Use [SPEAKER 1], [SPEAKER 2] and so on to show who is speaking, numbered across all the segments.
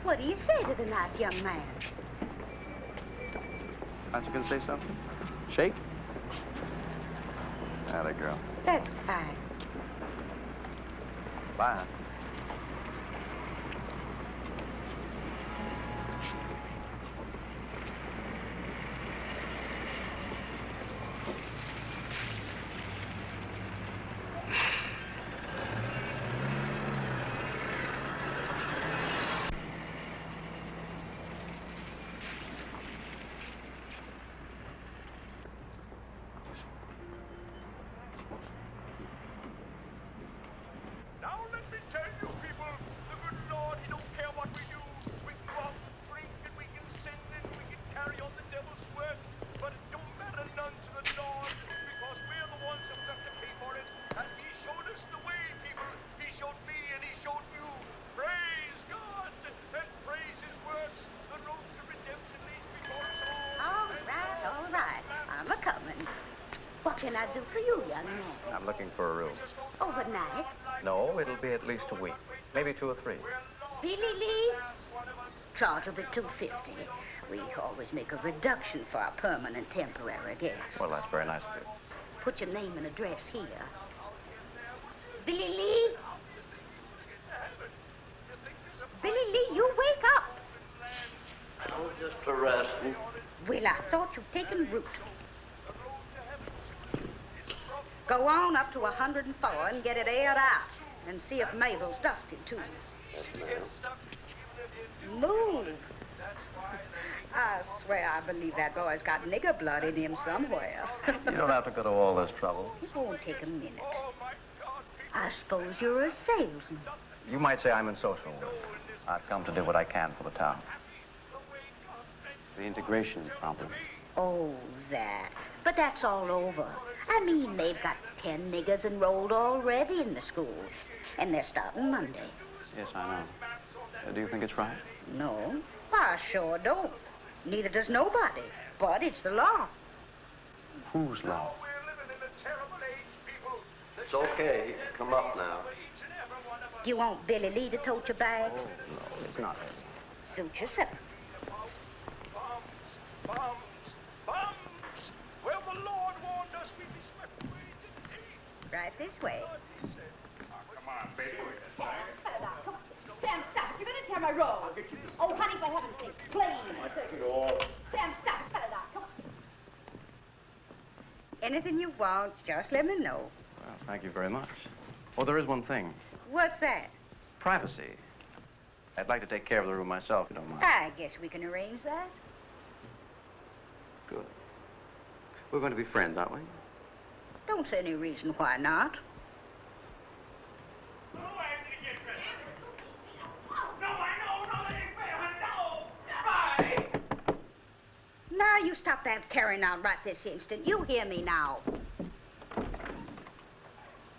[SPEAKER 1] What do you say to the nice young man?
[SPEAKER 2] Aren't you going to say something? Shake? Atta girl.
[SPEAKER 1] That's fine.
[SPEAKER 2] Bye.
[SPEAKER 1] What can I do for you, young man?
[SPEAKER 2] I'm looking for a room.
[SPEAKER 1] Overnight?
[SPEAKER 2] No, it'll be at least a week. Maybe 2 or 3.
[SPEAKER 1] Billy Lee? Charge will be $2.50. We always make a reduction for our permanent temporary guests.
[SPEAKER 2] Well, that's very nice of you.
[SPEAKER 1] Put your name and address here. Billy Lee? Billy Lee, you wake up.
[SPEAKER 3] I was just resting.
[SPEAKER 1] Well, I thought you'd taken root. Go on up to 104 and get it aired out. And see if Mabel's dusted, too.
[SPEAKER 3] Yes, ma'am.
[SPEAKER 1] Move. I swear I believe that boy's got nigger blood in him somewhere.
[SPEAKER 2] You don't have to go to all this trouble.
[SPEAKER 1] It won't take a minute. I suppose you're a salesman.
[SPEAKER 2] You might say I'm in social work. I've come to do what I can for the town. The integration problem.
[SPEAKER 1] Oh, that. But that's all over. I mean, they've got 10 niggers enrolled already in the school. And they're starting Monday.
[SPEAKER 2] Yes, I know. Do you think it's right?
[SPEAKER 1] No, I sure don't. Neither does nobody. But it's the law.
[SPEAKER 2] Whose law?
[SPEAKER 3] It's okay. Come up now.
[SPEAKER 1] Do you want Billy Lee to tote your bag?
[SPEAKER 2] Oh, no, it's not heavy.
[SPEAKER 1] Suit yourself.
[SPEAKER 4] Bombs! Well, the Lord warned us we'd be swept away, didn't he?
[SPEAKER 1] Right this way.
[SPEAKER 4] He said, come on, baby.
[SPEAKER 5] Sam, cut it out. Come on. Sam, stop it. You're going to tear my robe. Oh, honey, for heaven's sake, please.
[SPEAKER 3] I take it all.
[SPEAKER 5] Sam, stop it. Cut it out. Come on.
[SPEAKER 1] Anything you want, just let me know.
[SPEAKER 2] Well, thank you very much. Oh, there is one thing.
[SPEAKER 1] What's that?
[SPEAKER 2] Privacy. I'd like to take care of the room myself, if you don't mind.
[SPEAKER 1] I guess we can arrange that.
[SPEAKER 2] Good. We're going to be friends, aren't we?
[SPEAKER 1] Don't see any reason why not. Now, you stop that carrying on right this instant. You hear me now.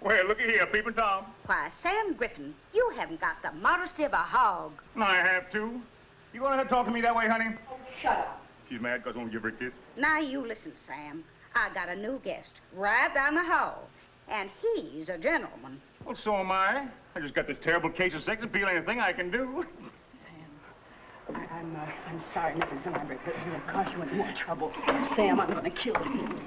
[SPEAKER 4] Well, looky here, Peeping Tom.
[SPEAKER 1] Why, Sam Griffin, you haven't got the modesty of a hog.
[SPEAKER 4] I have to. You gonna talk to me that way, honey?
[SPEAKER 5] Oh, shut up.
[SPEAKER 4] She's mad because I won't give her a kiss.
[SPEAKER 1] Now, you listen, Sam. I got a new guest right down the hall, and he's a gentleman.
[SPEAKER 4] Well, so am I. I just got this terrible case of sex appeal. Anything I can do.
[SPEAKER 5] Sam, I'm sorry, Mrs. Lambert, but it'll cause you more trouble. Sam, I'm gonna kill you.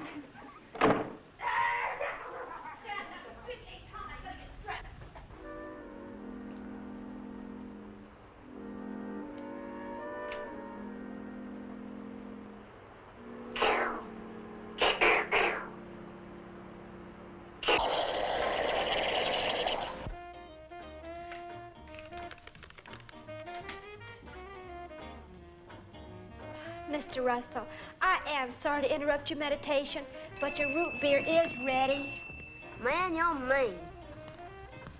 [SPEAKER 6] Mr. Russell, I am sorry to interrupt your meditation, but your root beer is ready.
[SPEAKER 7] Man, you're mean.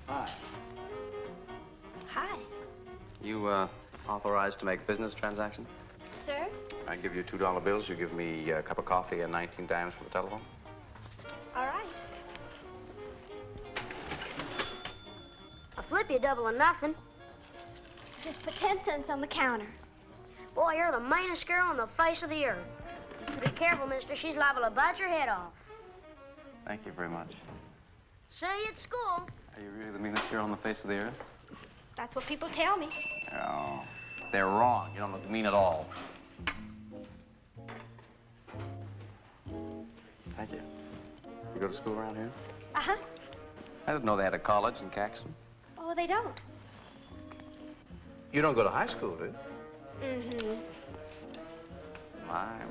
[SPEAKER 2] Hi.
[SPEAKER 6] Hi.
[SPEAKER 2] You, authorized to make business transactions?
[SPEAKER 6] Sir?
[SPEAKER 2] I give you $2 bills. You give me a cup of coffee and 19 dimes for the telephone.
[SPEAKER 6] All right.
[SPEAKER 7] I'll flip you double or nothing.
[SPEAKER 6] Just put 10 cents on the counter.
[SPEAKER 7] Boy, you're the meanest girl on the face of the earth. Be careful, mister. She's liable to bite your head off.
[SPEAKER 2] Thank you very much.
[SPEAKER 7] See you at school.
[SPEAKER 2] Are you really the meanest girl on the face of the earth?
[SPEAKER 6] That's what people tell me.
[SPEAKER 2] Oh, they're wrong. You don't look mean at all. Thank you. You go to school around here?
[SPEAKER 6] Uh-huh.
[SPEAKER 2] I didn't know they had a college in Caxton.
[SPEAKER 6] Oh, they don't.
[SPEAKER 2] You don't go to high school, do you?
[SPEAKER 6] Mm-hmm.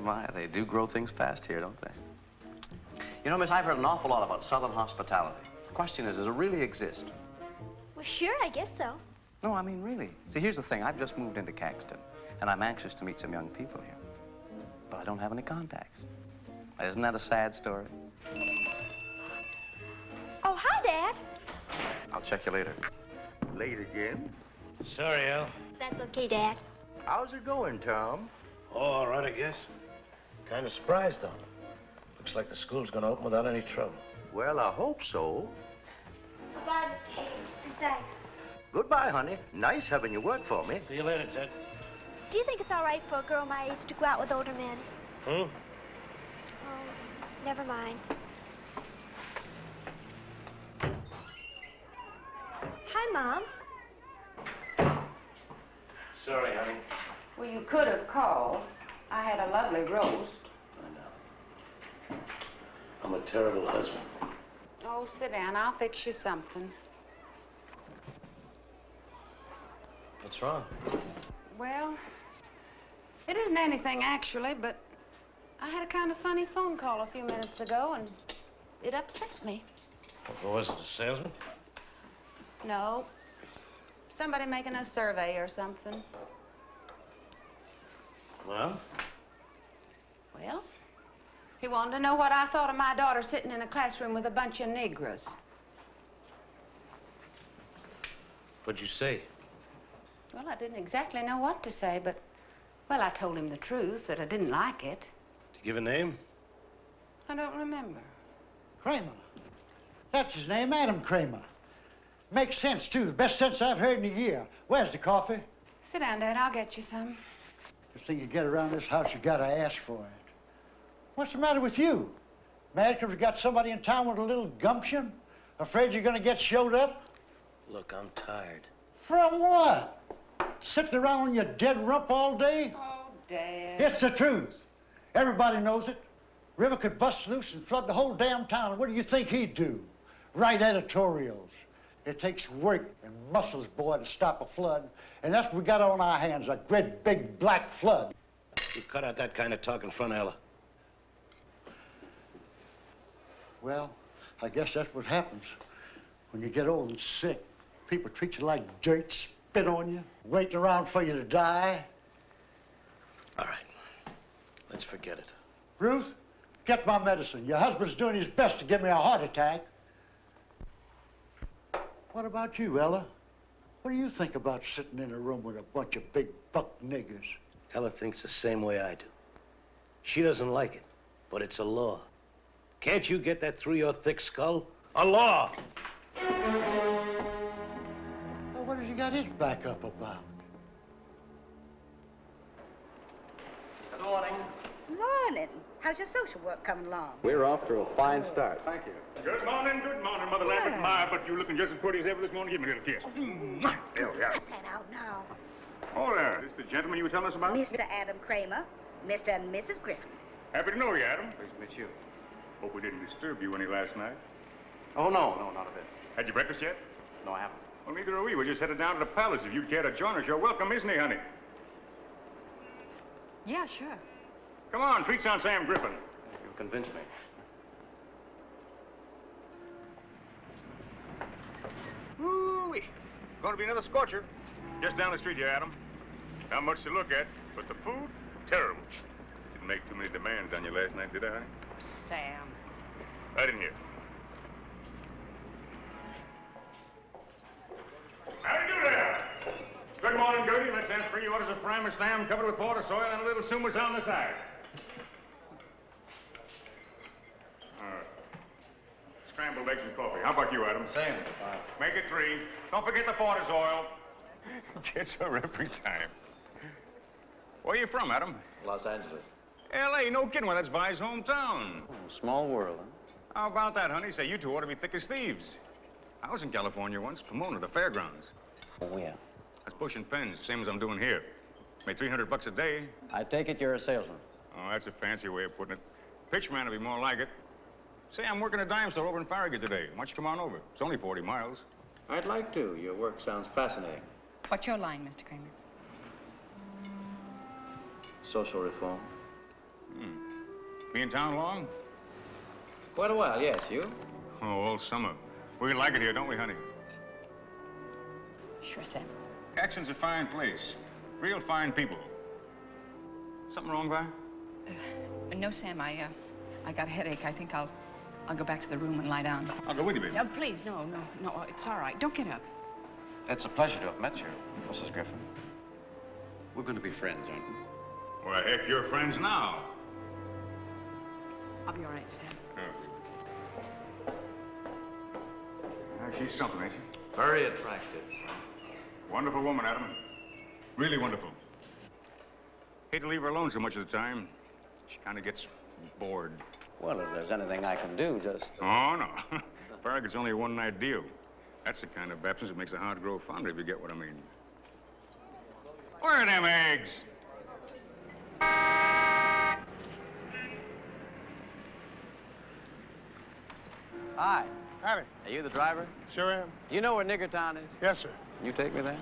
[SPEAKER 2] My, they do grow things fast here, don't they? You know, miss, I've heard an awful lot about Southern hospitality. The question is, does it really exist?
[SPEAKER 6] Well, sure, I guess so.
[SPEAKER 2] No, I mean, really. See, here's the thing. I've just moved into Caxton, and I'm anxious to meet some young people here. But I don't have any contacts. Isn't that a sad story?
[SPEAKER 6] Oh, hi, Dad.
[SPEAKER 2] I'll check you later.
[SPEAKER 3] Late again?
[SPEAKER 8] Sorry, Al.
[SPEAKER 6] That's okay, Dad.
[SPEAKER 3] How's it going, Tom?
[SPEAKER 8] Oh, all right, I guess. Kind of surprised, though. Looks like the school's gonna open without any trouble.
[SPEAKER 3] Well, I hope so.
[SPEAKER 6] Goodbye, Mr. Hayes, and thanks.
[SPEAKER 3] Goodbye, honey. Nice having you work for me.
[SPEAKER 8] See you later, Ted.
[SPEAKER 6] Do you think it's all right for a girl my age to go out with older men?
[SPEAKER 8] Hmm?
[SPEAKER 6] Oh, never mind. Hi, Mom.
[SPEAKER 8] Sorry, honey.
[SPEAKER 9] Well, you could have called. I had a lovely roast.
[SPEAKER 8] I know. I'm a terrible husband.
[SPEAKER 9] Oh, sit down. I'll fix you something.
[SPEAKER 8] What's wrong?
[SPEAKER 9] Well, it isn't anything, actually, but I had a kind of funny phone call a few minutes ago, and it upset me.
[SPEAKER 8] What was it, a salesman?
[SPEAKER 9] No. Somebody making a survey or something.
[SPEAKER 8] Well?
[SPEAKER 9] Well, he wanted to know what I thought of my daughter sitting in a classroom with a bunch of Negroes.
[SPEAKER 8] What'd you say?
[SPEAKER 9] Well, I didn't exactly know what to say, but, well, I told him the truth, that I didn't like it.
[SPEAKER 8] Did you give a name?
[SPEAKER 9] I don't remember.
[SPEAKER 10] Cramer. That's his name, Adam Cramer. Makes sense, too. The best sense I've heard in a year. Where's the coffee?
[SPEAKER 9] Sit down, Dad. I'll get you some.
[SPEAKER 10] First thing you get around this house, you gotta ask for it. What's the matter with you? Mad because we got somebody in town with a little gumption? Afraid you're gonna get showed up?
[SPEAKER 8] Look, I'm tired.
[SPEAKER 10] From what? Sitting around on your dead rump all day?
[SPEAKER 9] Oh, Dad.
[SPEAKER 10] It's the truth. Everybody knows it. River could bust loose and flood the whole damn town. What do you think he'd do? Write editorials. It takes work and muscles, boy, to stop a flood. And that's what we got on our hands, a great big black flood.
[SPEAKER 8] You cut out that kind of talk in front of Ella.
[SPEAKER 10] Well, I guess that's what happens when you get old and sick. People treat you like dirt, spit on you, waiting around for you to die.
[SPEAKER 8] All right. Let's forget it.
[SPEAKER 10] Ruth, get my medicine. Your husband's doing his best to give me a heart attack. What about you, Ella? What do you think about sitting in a room with a bunch of big buck niggers?
[SPEAKER 8] Ella thinks the same way I do. She doesn't like it, but it's a law. Can't you get that through your thick skull? A law!
[SPEAKER 10] Well, what has he got his back up about?
[SPEAKER 2] Good morning.
[SPEAKER 1] Morning. How's your social work coming along?
[SPEAKER 2] We're off to a fine start. Thank you.
[SPEAKER 4] Good morning, Mother Lambert. My, but you looking just as pretty as ever this morning. Give me a little kiss. There we are.
[SPEAKER 1] Cut that out now.
[SPEAKER 4] Oh, there. This the gentleman you were telling us about?
[SPEAKER 1] Mr. Adam Cramer, Mr. and Mrs. Griffin.
[SPEAKER 4] Happy to know you, Adam.
[SPEAKER 2] Pleased to meet you.
[SPEAKER 4] Hope we didn't disturb you any last night.
[SPEAKER 2] Oh, no, not a bit.
[SPEAKER 4] Had you breakfast yet?
[SPEAKER 2] No, I haven't.
[SPEAKER 4] Well, neither are we. We're just headed down to the palace. If you'd care to join us, you're welcome, isn't he, honey?
[SPEAKER 9] Yeah, sure.
[SPEAKER 4] Come on, treats on Sam Griffin.
[SPEAKER 2] You convinced me.
[SPEAKER 4] Woo-wee. Going to be another scorcher. Just down the street here, Adam. Not much to look at, but the food, terrible. Didn't make too many demands on you last night, did I, honey?
[SPEAKER 9] Sam.
[SPEAKER 4] I didn't hear. How do you do there? Good morning, Gertie. Let's have 3 orders of primer stam covered with water, soil, and a little sumus on the side. Scrambled eggs and coffee. How about you, Adam?
[SPEAKER 2] Same.
[SPEAKER 4] Make it 3. Don't forget the Porter's oil. Gets her every time. Where you from, Adam?
[SPEAKER 2] Los Angeles.
[SPEAKER 4] L.A., no kidding. Well, that's Vi's hometown.
[SPEAKER 2] Oh, small world, huh?
[SPEAKER 4] How about that, honey? Say, you two ought to be thick as thieves. I was in California once, Pomona, the fairgrounds.
[SPEAKER 2] Oh, yeah.
[SPEAKER 4] I was pushing pens, same as I'm doing here. Made $300 a day.
[SPEAKER 2] I take it you're a salesman.
[SPEAKER 4] Oh, that's a fancy way of putting it. Pitchman would be more like it. Say, I'm working a dime store over in Farragut today. Why don't you come on over? It's only 40 miles.
[SPEAKER 2] I'd like to. Your work sounds fascinating.
[SPEAKER 9] What's your line, Mr. Cramer?
[SPEAKER 2] Social reform.
[SPEAKER 4] Be in town long?
[SPEAKER 2] Quite a while, yes. You?
[SPEAKER 4] Oh, all summer. We like it here, don't we, honey?
[SPEAKER 9] Sure, Sam.
[SPEAKER 4] Caxton's a fine place. Real fine people. Something wrong, Vi?
[SPEAKER 9] No, Sam, I got a headache. I think I'll go back to the room and lie down.
[SPEAKER 4] I'll go with you, baby.
[SPEAKER 9] No, please, no, it's all right. Don't get up.
[SPEAKER 2] It's a pleasure to have met you, Mrs. Griffin. We're going to be friends, aren't we?
[SPEAKER 4] Well, heck, you're friends now.
[SPEAKER 9] I'll be all right, Sam.
[SPEAKER 4] She's something, ain't she?
[SPEAKER 2] Very attractive.
[SPEAKER 4] Wonderful woman, Adam. Really wonderful. Hate to leave her alone so much of the time. She kind of gets bored.
[SPEAKER 2] Well, if there's anything I can do, just...
[SPEAKER 4] Oh, no. Farragut's only a one-night deal. That's the kind of absence that makes a heart grow fonder, if you get what I mean. Where are them eggs?
[SPEAKER 2] Hi.
[SPEAKER 11] Howdy.
[SPEAKER 2] Are you the driver?
[SPEAKER 11] Sure am.
[SPEAKER 2] Do you know where Niggertown is?
[SPEAKER 11] Yes, sir.
[SPEAKER 2] Can you take me there?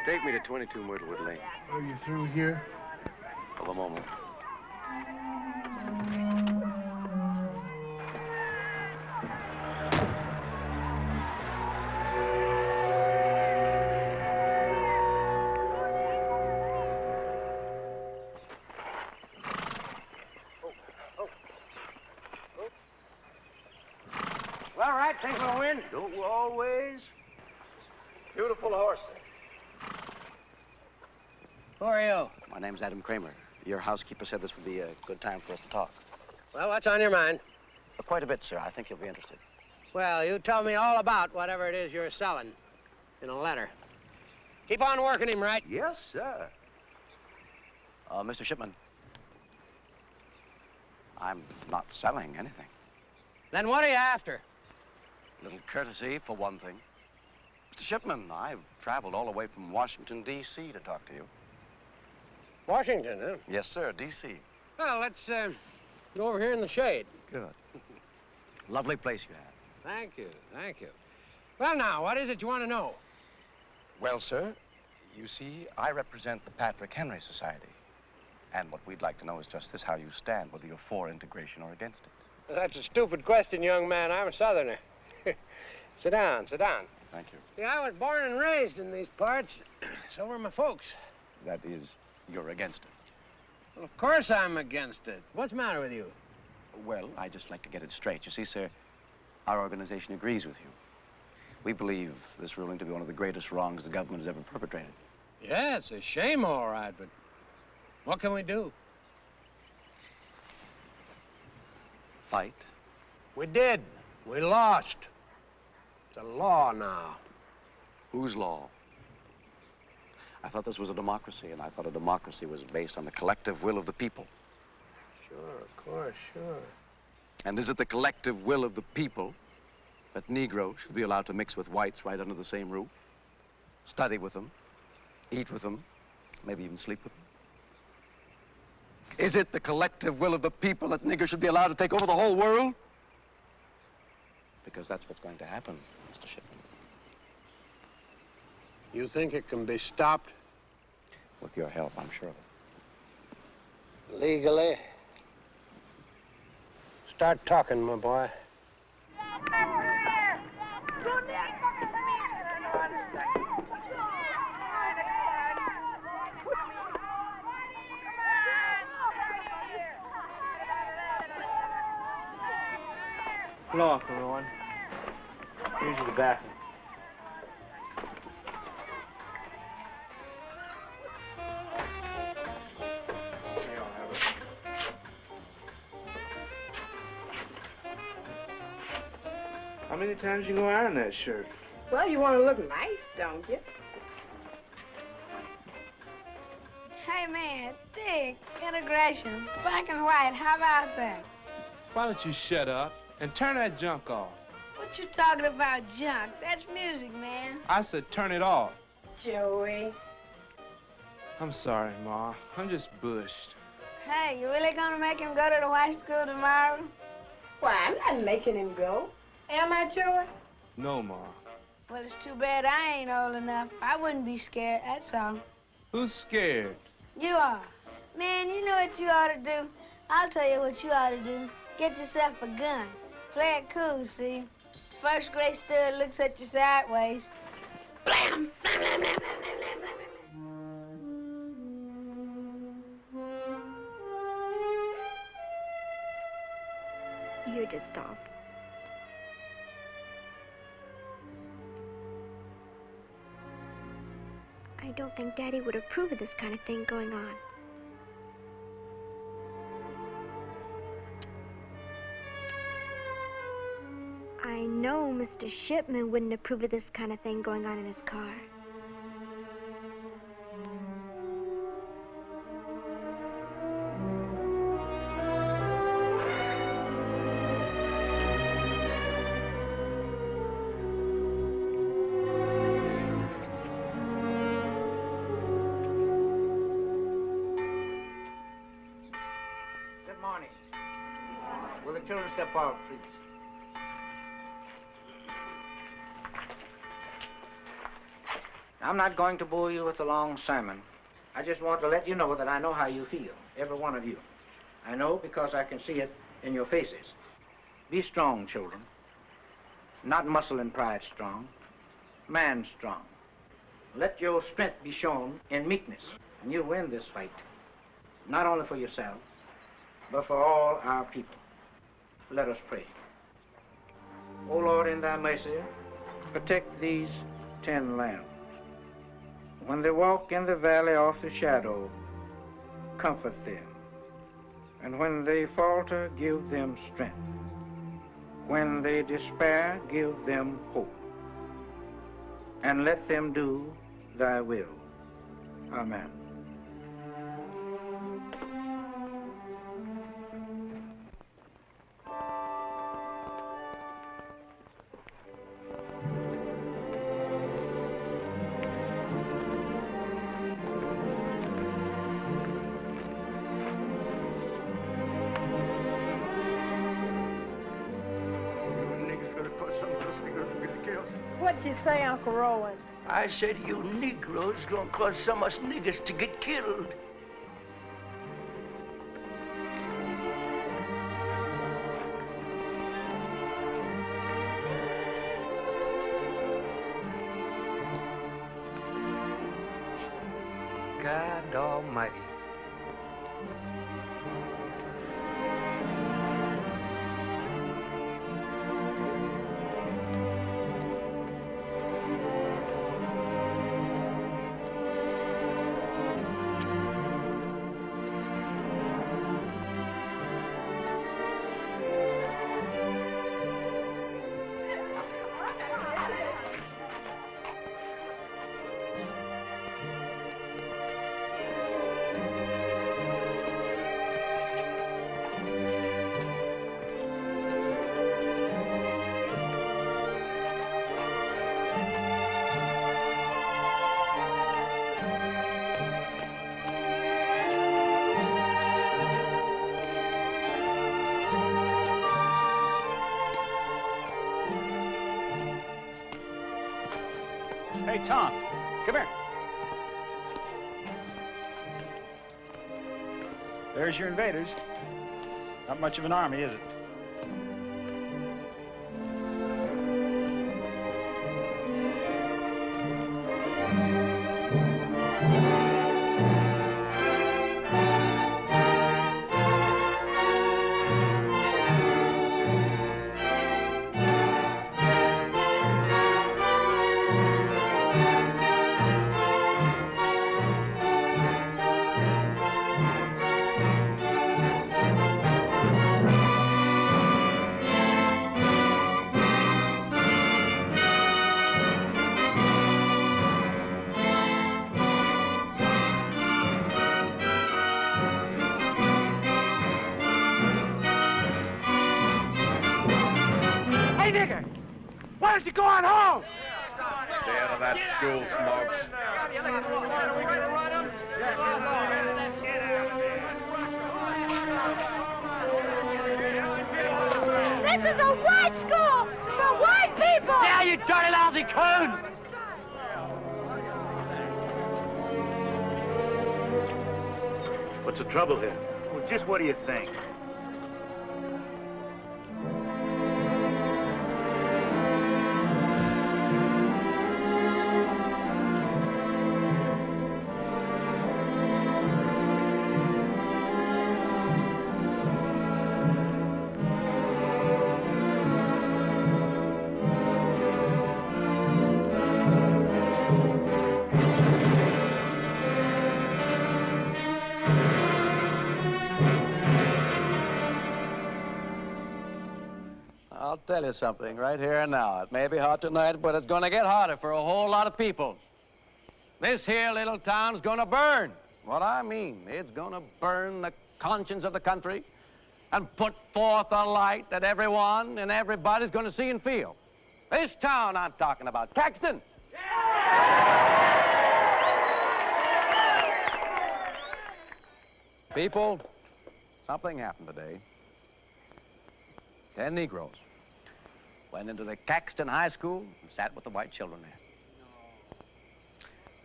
[SPEAKER 2] Take me to 22 Myrtlewood Lane.
[SPEAKER 11] Are you through here?
[SPEAKER 2] For the moment.
[SPEAKER 8] All right, take my wind. Don't we always? Beautiful horse.
[SPEAKER 11] Who are you?
[SPEAKER 2] My name's Adam Cramer. Your housekeeper said this would be a good time for us to talk.
[SPEAKER 11] Well, what's on your mind?
[SPEAKER 2] Quite a bit, sir. I think you'll be interested.
[SPEAKER 11] Well, you tell me all about whatever it is you're selling in a letter. Keep on working him, right?
[SPEAKER 3] Yes, sir.
[SPEAKER 2] Mr. Shipman, I'm not selling anything.
[SPEAKER 11] Then what are you after?
[SPEAKER 2] A little courtesy, for one thing. Mr. Shipman, I've traveled all the way from Washington, D.C. to talk to you.
[SPEAKER 11] Washington, huh?
[SPEAKER 2] Yes, sir, D.C.
[SPEAKER 11] Well, let's go over here in the shade.
[SPEAKER 2] Good. Lovely place you have.
[SPEAKER 11] Thank you, thank you. Well, now, what is it you want to know?
[SPEAKER 2] Well, sir, you see, I represent the Patrick Henry Society. And what we'd like to know is just this, how you stand, whether you're for integration or against it.
[SPEAKER 11] That's a stupid question, young man. I'm a Southerner. Sit down, sit down.
[SPEAKER 2] Thank you.
[SPEAKER 11] See, I was born and raised in these parts. So were my folks.
[SPEAKER 2] That is, you're against it.
[SPEAKER 11] Well, of course I'm against it. What's the matter with you?
[SPEAKER 2] Well, I'd just like to get it straight. You see, sir, our organization agrees with you. We believe this ruling to be one of the greatest wrongs the government has ever perpetrated.
[SPEAKER 11] Yeah, it's a shame, all right, but what can we do?
[SPEAKER 2] Fight?
[SPEAKER 11] We did. We lost. It's a law now.
[SPEAKER 2] Whose law? I thought this was a democracy, and I thought a democracy was based on the collective will of the people.
[SPEAKER 11] Sure, of course, sure.
[SPEAKER 2] And is it the collective will of the people that Negroes should be allowed to mix with whites right under the same roof? Study with them, eat with them, maybe even sleep with them? Is it the collective will of the people that niggers should be allowed to take over the whole world? Because that's what's going to happen, Mr. Shipman.
[SPEAKER 11] You think it can be stopped?
[SPEAKER 2] With your help, I'm sure of it.
[SPEAKER 11] Legally? Start talking, my boy.
[SPEAKER 12] Blow off, everyone. Here's the bathroom. How many times you gonna iron that shirt?
[SPEAKER 9] Well, you want to look nice, don't you? Hey, man, dig, integration, black and white, how about that?
[SPEAKER 12] Why don't you shut up and turn that junk off?
[SPEAKER 9] What you talking about, junk? That's music, man.
[SPEAKER 12] I said turn it off.
[SPEAKER 9] Joey.
[SPEAKER 12] I'm sorry, Ma. I'm just bushed.
[SPEAKER 9] Hey, you really gonna make him go to the white school tomorrow? Why, I'm not making him go. Am I, Joey?
[SPEAKER 12] No, Ma.
[SPEAKER 9] Well, it's too bad I ain't old enough. I wouldn't be scared, that's all.
[SPEAKER 12] Who's scared?
[SPEAKER 9] You are. Man, you know what you ought to do? I'll tell you what you ought to do. Get yourself a gun. Play it cool, see? First gray stud looks at you sideways. Blam! Blam, blam, blam, blam, blam, blam.
[SPEAKER 6] You're just off. I don't think Daddy would approve of this kind of thing going on. I know Mr. Shipman wouldn't approve of this kind of thing going on in his car.
[SPEAKER 13] Good morning. Will the children step forward, please? I'm not going to bore you with a long sermon. I just want to let you know that I know how you feel, every one of you. I know because I can see it in your faces. Be strong, children. Not muscle and pride strong, man strong. Let your strength be shown in meekness, and you'll win this fight. Not only for yourself, but for all our people. Let us pray. O Lord, in thy mercy, protect these 10 lambs. When they walk in the valley of the shadow, comfort them. And when they falter, give them strength. When they despair, give them hope. And let them do thy will. Amen.
[SPEAKER 9] What'd you say, Uncle Rowan?
[SPEAKER 3] I said you Negroes gonna cause some of us niggers to get killed. God Almighty.
[SPEAKER 14] Hey, Tom, come here. There's your invaders. Not much of an army, is it?
[SPEAKER 11] Why don't you go on home?
[SPEAKER 2] Stay out of that school, Smokes.
[SPEAKER 6] This is a white school for white people!
[SPEAKER 11] Yeah, you dirty lousy coon!
[SPEAKER 14] What's the trouble here? Well, just what do you think?
[SPEAKER 2] I'll tell you something right here and now. It may be hot tonight, but it's going to get hotter for a whole lot of people. This here little town's going to burn. What I mean, it's going to burn the conscience of the country and put forth a light that everyone and everybody's going to see and feel. This town I'm talking about, Caxton. People, something happened today. 10 Negroes went into the Caxton High School and sat with the white children there.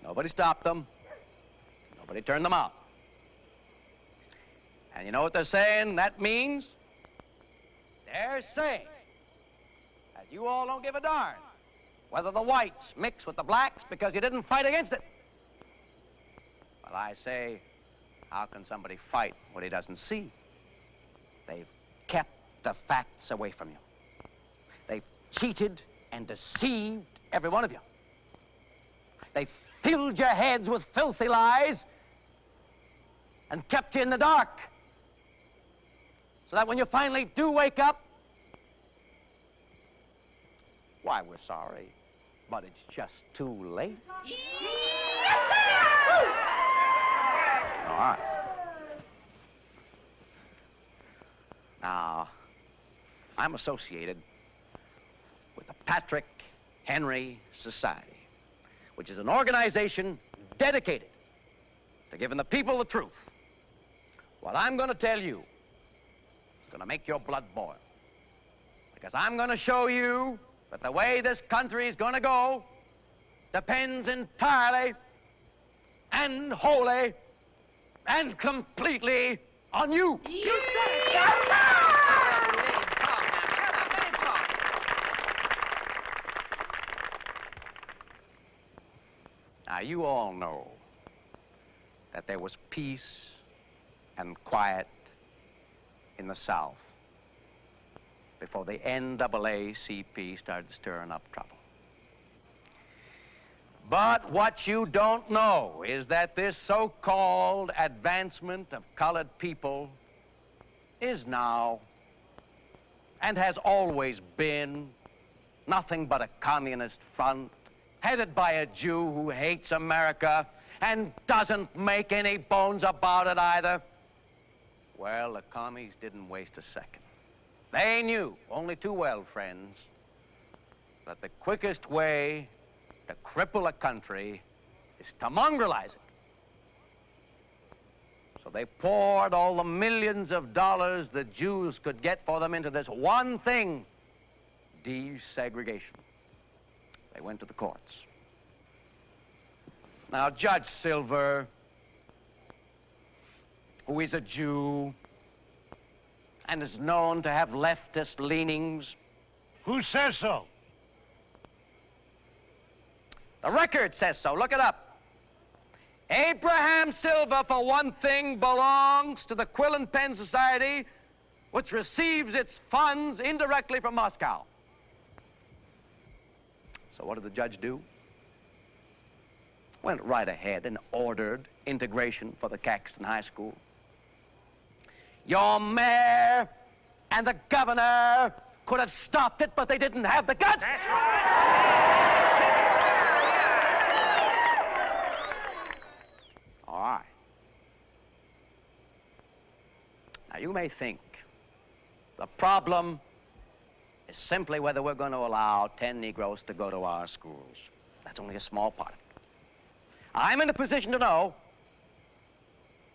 [SPEAKER 2] Nobody stopped them. Nobody turned them out. And you know what they're saying that means? They're saying that you all don't give a darn whether the whites mix with the blacks because you didn't fight against it. Well, I say, how can somebody fight what he doesn't see? They've kept the facts away from you. They've cheated and deceived every one of you. They've filled your heads with filthy lies and kept you in the dark. So that when you finally do wake up, why, we're sorry, but it's just too late. All right. Now, I'm associated with the Patrick Henry Society, which is an organization dedicated to giving the people the truth. What I'm going to tell you is going to make your blood boil. Because I'm going to show you that the way this country is going to go depends entirely and wholly and completely on you.
[SPEAKER 5] You said it. Shut up.
[SPEAKER 2] Now, you all know that there was peace and quiet in the South before the NAACP started stirring up trouble. But what you don't know is that this so-called advancement of colored people is now and has always been nothing but a communist front headed by a Jew who hates America and doesn't make any bones about it either. Well, the commies didn't waste a second. They knew only too well, friends, that the quickest way to cripple a country is to mongrelize it. So they poured all the millions of dollars the Jews could get for them into this one thing, desegregation. They went to the courts. Now, Judge Silver, who is a Jew and is known to have leftist leanings.
[SPEAKER 10] Who says so?
[SPEAKER 2] The record says so. Look it up. Abraham Silver, for one thing, belongs to the Quill and Pen Society, which receives its funds indirectly from Moscow. So what did the judge do? Went right ahead and ordered integration for the Caxton High School. Your mayor and the governor could have stopped it, but they didn't have the guts.
[SPEAKER 3] That's right.
[SPEAKER 2] All right. Now, you may think the problem is simply whether we're going to allow 10 Negroes to go to our schools. That's only a small part of it. I'm in a position to know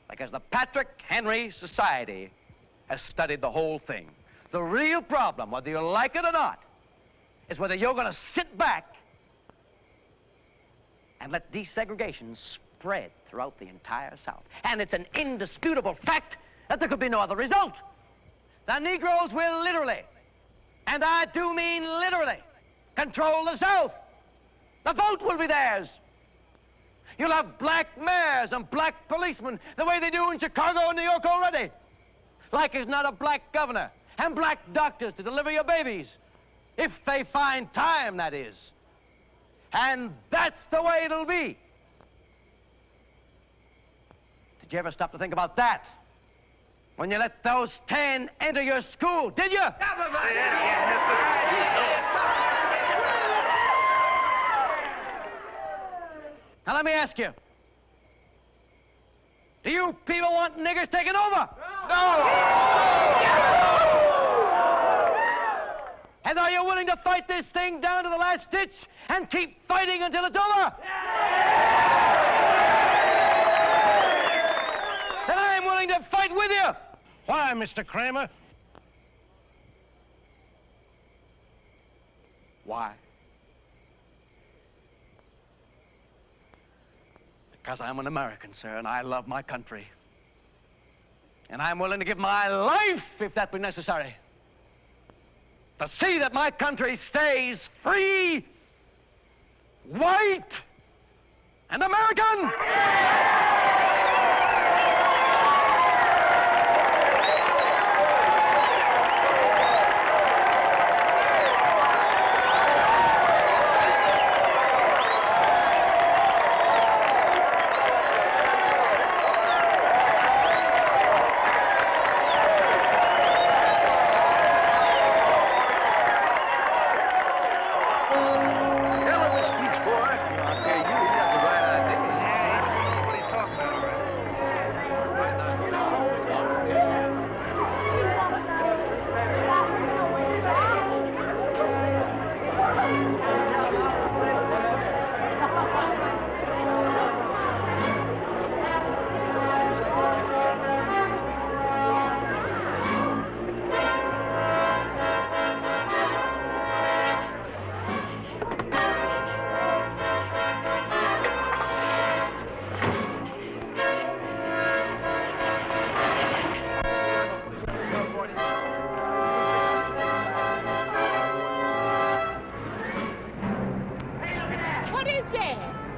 [SPEAKER 2] because the Patrick Henry Society has studied the whole thing. The real problem, whether you like it or not, is whether you're going to sit back and let desegregation spread throughout the entire South. And it's an indisputable fact that there could be no other result. The Negroes will literally, and I do mean literally, control the South. The vote will be theirs. You'll have black mayors and black policemen the way they do in Chicago and New York already. Like there's not a black governor and black doctors to deliver your babies. If they find time, that is. And that's the way it'll be. Did you ever stop to think about that? When you let those 10 enter your school, did you? Now, let me ask you. Do you people want niggers taking over? No! And are you willing to fight this thing down to the last ditch and keep fighting until it's over? Then I'm willing to fight with you.
[SPEAKER 10] Why, Mr. Cramer?
[SPEAKER 2] Why? Because I'm an American, sir, and I love my country. And I'm willing to give my life, if that be necessary, to see that my country stays free, white, and American!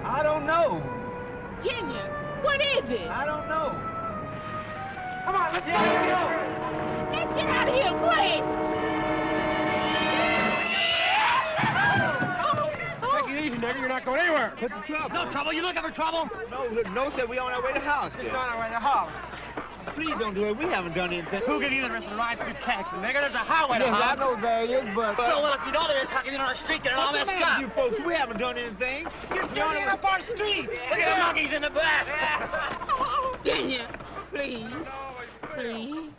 [SPEAKER 15] I don't know.
[SPEAKER 16] Junior, what is it?
[SPEAKER 15] I don't know.
[SPEAKER 16] Come on, let's go. Let's get out of here, quick.
[SPEAKER 15] Take it easy, nigga. You're not going anywhere. What's the trouble?
[SPEAKER 17] No trouble. You looking for trouble?
[SPEAKER 15] No, sir. We on our way to house.
[SPEAKER 17] Just on our way to house.
[SPEAKER 15] Please don't do it. We haven't done anything.
[SPEAKER 17] Who gave you the rest of the ride through Caxton, nigga? There's a highway to
[SPEAKER 15] Yes,
[SPEAKER 17] house.
[SPEAKER 15] I know there is, but...
[SPEAKER 17] Well, if you know there is, how come you're on the street getting all
[SPEAKER 15] What's
[SPEAKER 17] messed
[SPEAKER 15] the matter
[SPEAKER 17] up?
[SPEAKER 15] with you folks? We haven't done anything.
[SPEAKER 17] You're dirtying up our streets. Look at the monkeys in the back.
[SPEAKER 16] Junior, please. Please.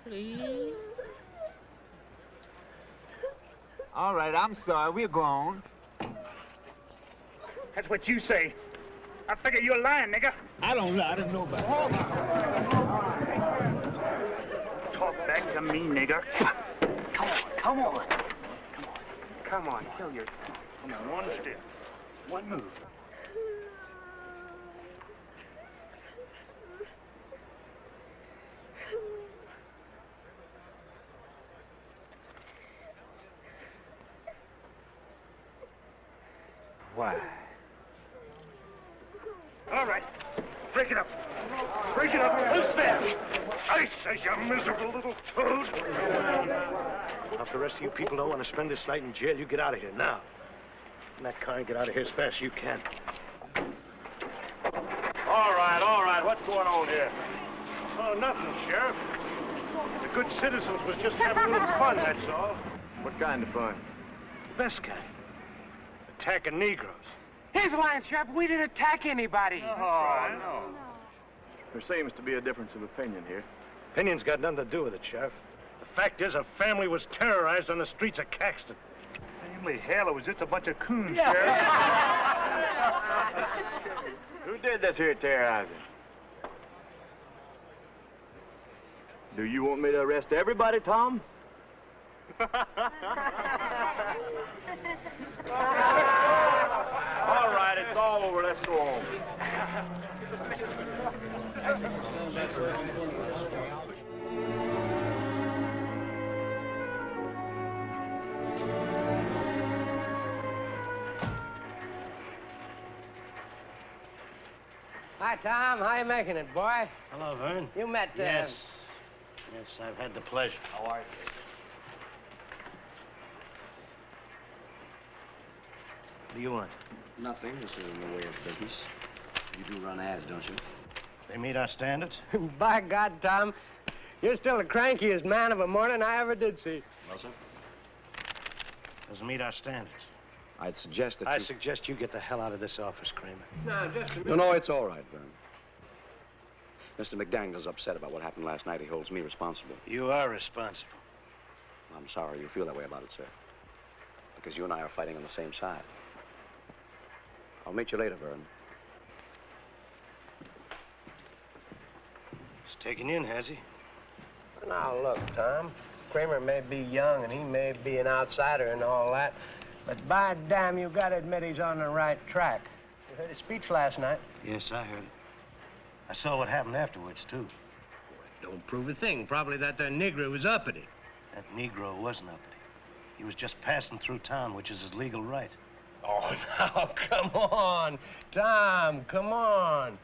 [SPEAKER 16] Please.
[SPEAKER 15] All right, I'm sorry. We're gone.
[SPEAKER 14] That's what you say. I figure you're lying, nigga.
[SPEAKER 15] I don't lie to nobody.
[SPEAKER 14] Talk back to me, nigga. Come on. Come on, kill yourself. Come on, one step. One move.
[SPEAKER 15] Why?
[SPEAKER 14] All right. Break it up. Break it up. Who's there? I say, you miserable little toad.
[SPEAKER 8] Now, if the rest of you people don't want to spend this night in jail, you get out of here now. And that car, get out of here as fast as you can.
[SPEAKER 4] All right. What's going on here?
[SPEAKER 8] Oh, nothing, Sheriff. The good citizens was just having a little fun, that's all.
[SPEAKER 4] What kind of fun?
[SPEAKER 8] The best kind. Attacking Negroes.
[SPEAKER 17] He's lying, Sheriff. We didn't attack anybody.
[SPEAKER 4] Oh, no. There seems to be a difference of opinion here.
[SPEAKER 8] Opinion's got nothing to do with it, Sheriff. The fact is, a family was terrorized on the streets of Caxton.
[SPEAKER 14] Family hell, it was just a bunch of coons,
[SPEAKER 4] Who did this here terrorizing? Do you want me to arrest everybody, Tom? All right, it's all over. Let's go home.
[SPEAKER 11] Hi, Tom. How you making it, boy?
[SPEAKER 10] Hello, Vern.
[SPEAKER 11] You met...
[SPEAKER 10] Yes, I've had the pleasure.
[SPEAKER 2] How are you?
[SPEAKER 8] What do you want?
[SPEAKER 2] Nothing. This is in the way of business. You do run ads, don't you?
[SPEAKER 8] They meet our standards?
[SPEAKER 11] By God, Tom, you're still the crankiest man of a morning I ever did see.
[SPEAKER 2] Well, sir?
[SPEAKER 8] Doesn't meet our standards.
[SPEAKER 2] I'd suggest that
[SPEAKER 8] I suggest you get the hell out of this office, Cramer.
[SPEAKER 11] No, just a minute.
[SPEAKER 2] No, it's all right, Vern. Mr. McDaniel's upset about what happened last night. He holds me responsible.
[SPEAKER 8] You are responsible.
[SPEAKER 2] I'm sorry you feel that way about it, sir. Because you and I are fighting on the same side. I'll meet you later, Vern.
[SPEAKER 8] He's taken you in, has he?
[SPEAKER 11] Now, look, Tom. Cramer may be young and he may be an outsider and all that, but by damn, you gotta admit he's on the right track. You heard his speech last night?
[SPEAKER 8] Yes, I heard it. I saw what happened afterwards, too.
[SPEAKER 11] Don't prove a thing. Probably that there Negro was uppity.
[SPEAKER 8] That Negro wasn't uppity. He was just passing through town, which is his legal right.
[SPEAKER 11] Oh, now, come on. Tom, come on.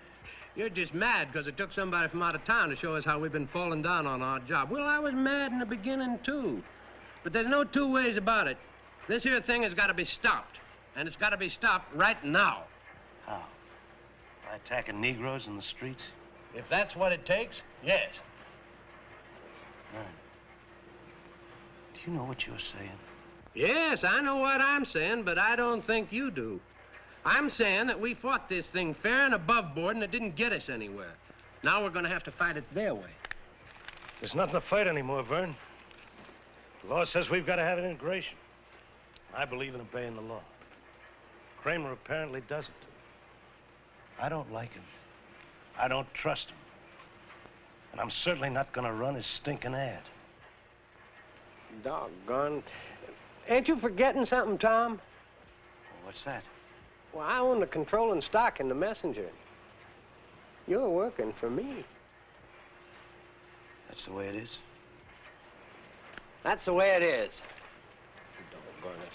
[SPEAKER 11] You're just mad because it took somebody from out of town to show us how we've been falling down on our job. Well, I was mad in the beginning, too. But there's no two ways about it. This here thing has got to be stopped. And it's got to be stopped right now.
[SPEAKER 8] How? By attacking Negroes in the streets?
[SPEAKER 11] If that's what it takes, yes.
[SPEAKER 8] Right. Do you know what you're saying?
[SPEAKER 11] Yes, I know what I'm saying, but I don't think you do. I'm saying that we fought this thing fair and above board, and it didn't get us anywhere. Now we're going to have to fight it their way.
[SPEAKER 8] There's nothing to fight anymore, Vern. The law says we've got to have an integration. I believe in obeying the law. Cramer apparently doesn't. I don't like him. I don't trust him. And I'm certainly not gonna run his stinking ad.
[SPEAKER 11] Doggone. Ain't you forgetting something, Tom?
[SPEAKER 8] What's that?
[SPEAKER 11] Well, I own the controlling stock in the Messenger. You're working for me.
[SPEAKER 8] That's the way it is?
[SPEAKER 11] That's the way it is.
[SPEAKER 8] Doggone it.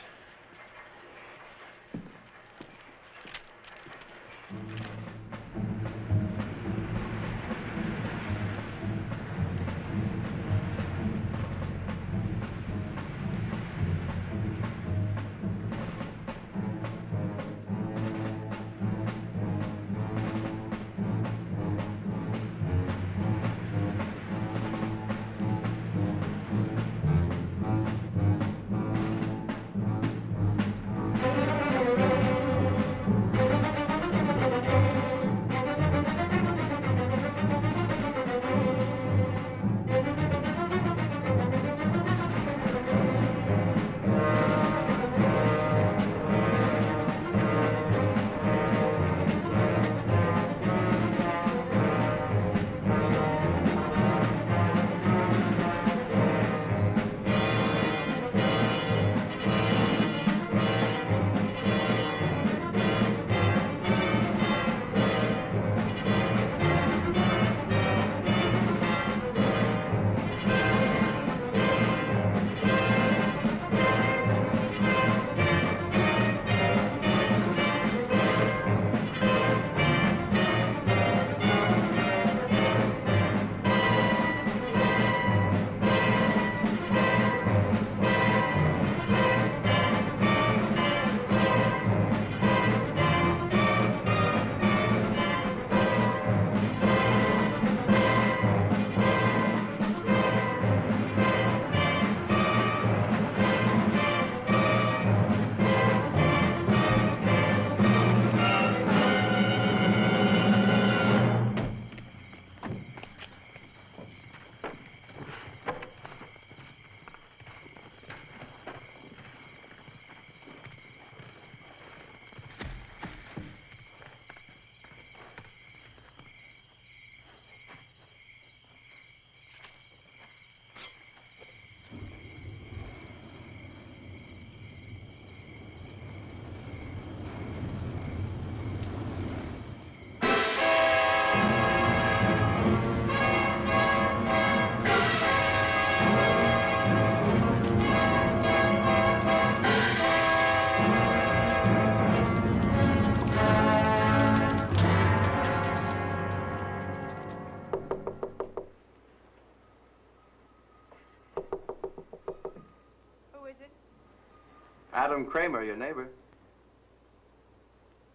[SPEAKER 2] Adam Cramer, your neighbor.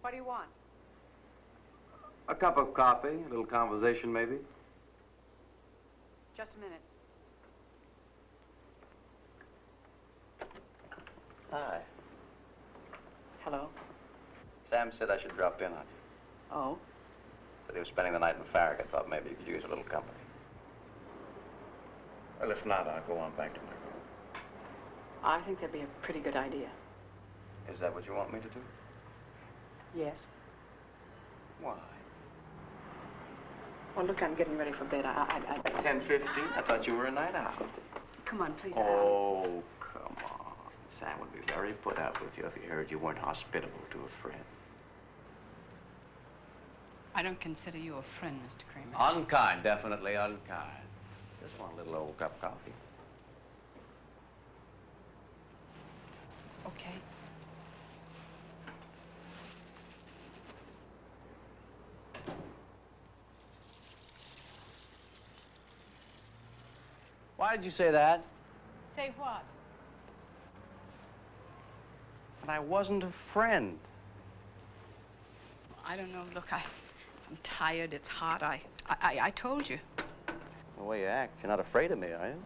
[SPEAKER 5] What do you want?
[SPEAKER 2] A cup of coffee, a little conversation, maybe.
[SPEAKER 5] Just a minute.
[SPEAKER 2] Hi.
[SPEAKER 5] Hello.
[SPEAKER 2] Sam said I should drop in on you.
[SPEAKER 5] Oh?
[SPEAKER 2] Said he was spending the night in Farragut. Thought maybe you could use a little company. Well, if not, I'll go on back to my room.
[SPEAKER 5] I think that'd be a pretty good idea.
[SPEAKER 2] Is that what you want me to do?
[SPEAKER 5] Yes.
[SPEAKER 2] Why?
[SPEAKER 5] Well, look, I'm getting ready for bed.
[SPEAKER 2] 10:15? I thought you were a night owl.
[SPEAKER 5] Come on, please.
[SPEAKER 2] Oh, come on. Sam would be very put out with you if he heard you weren't hospitable to a friend.
[SPEAKER 5] I don't consider you a friend, Mr. Cramer.
[SPEAKER 2] Unkind, definitely unkind. Just want a little old cup of coffee.
[SPEAKER 5] Okay.
[SPEAKER 2] Why did you say that?
[SPEAKER 5] Say what?
[SPEAKER 2] And I wasn't a friend.
[SPEAKER 5] I don't know. Look, I'm tired. It's hot. I told you.
[SPEAKER 2] The way you act, you're not afraid of me, are you?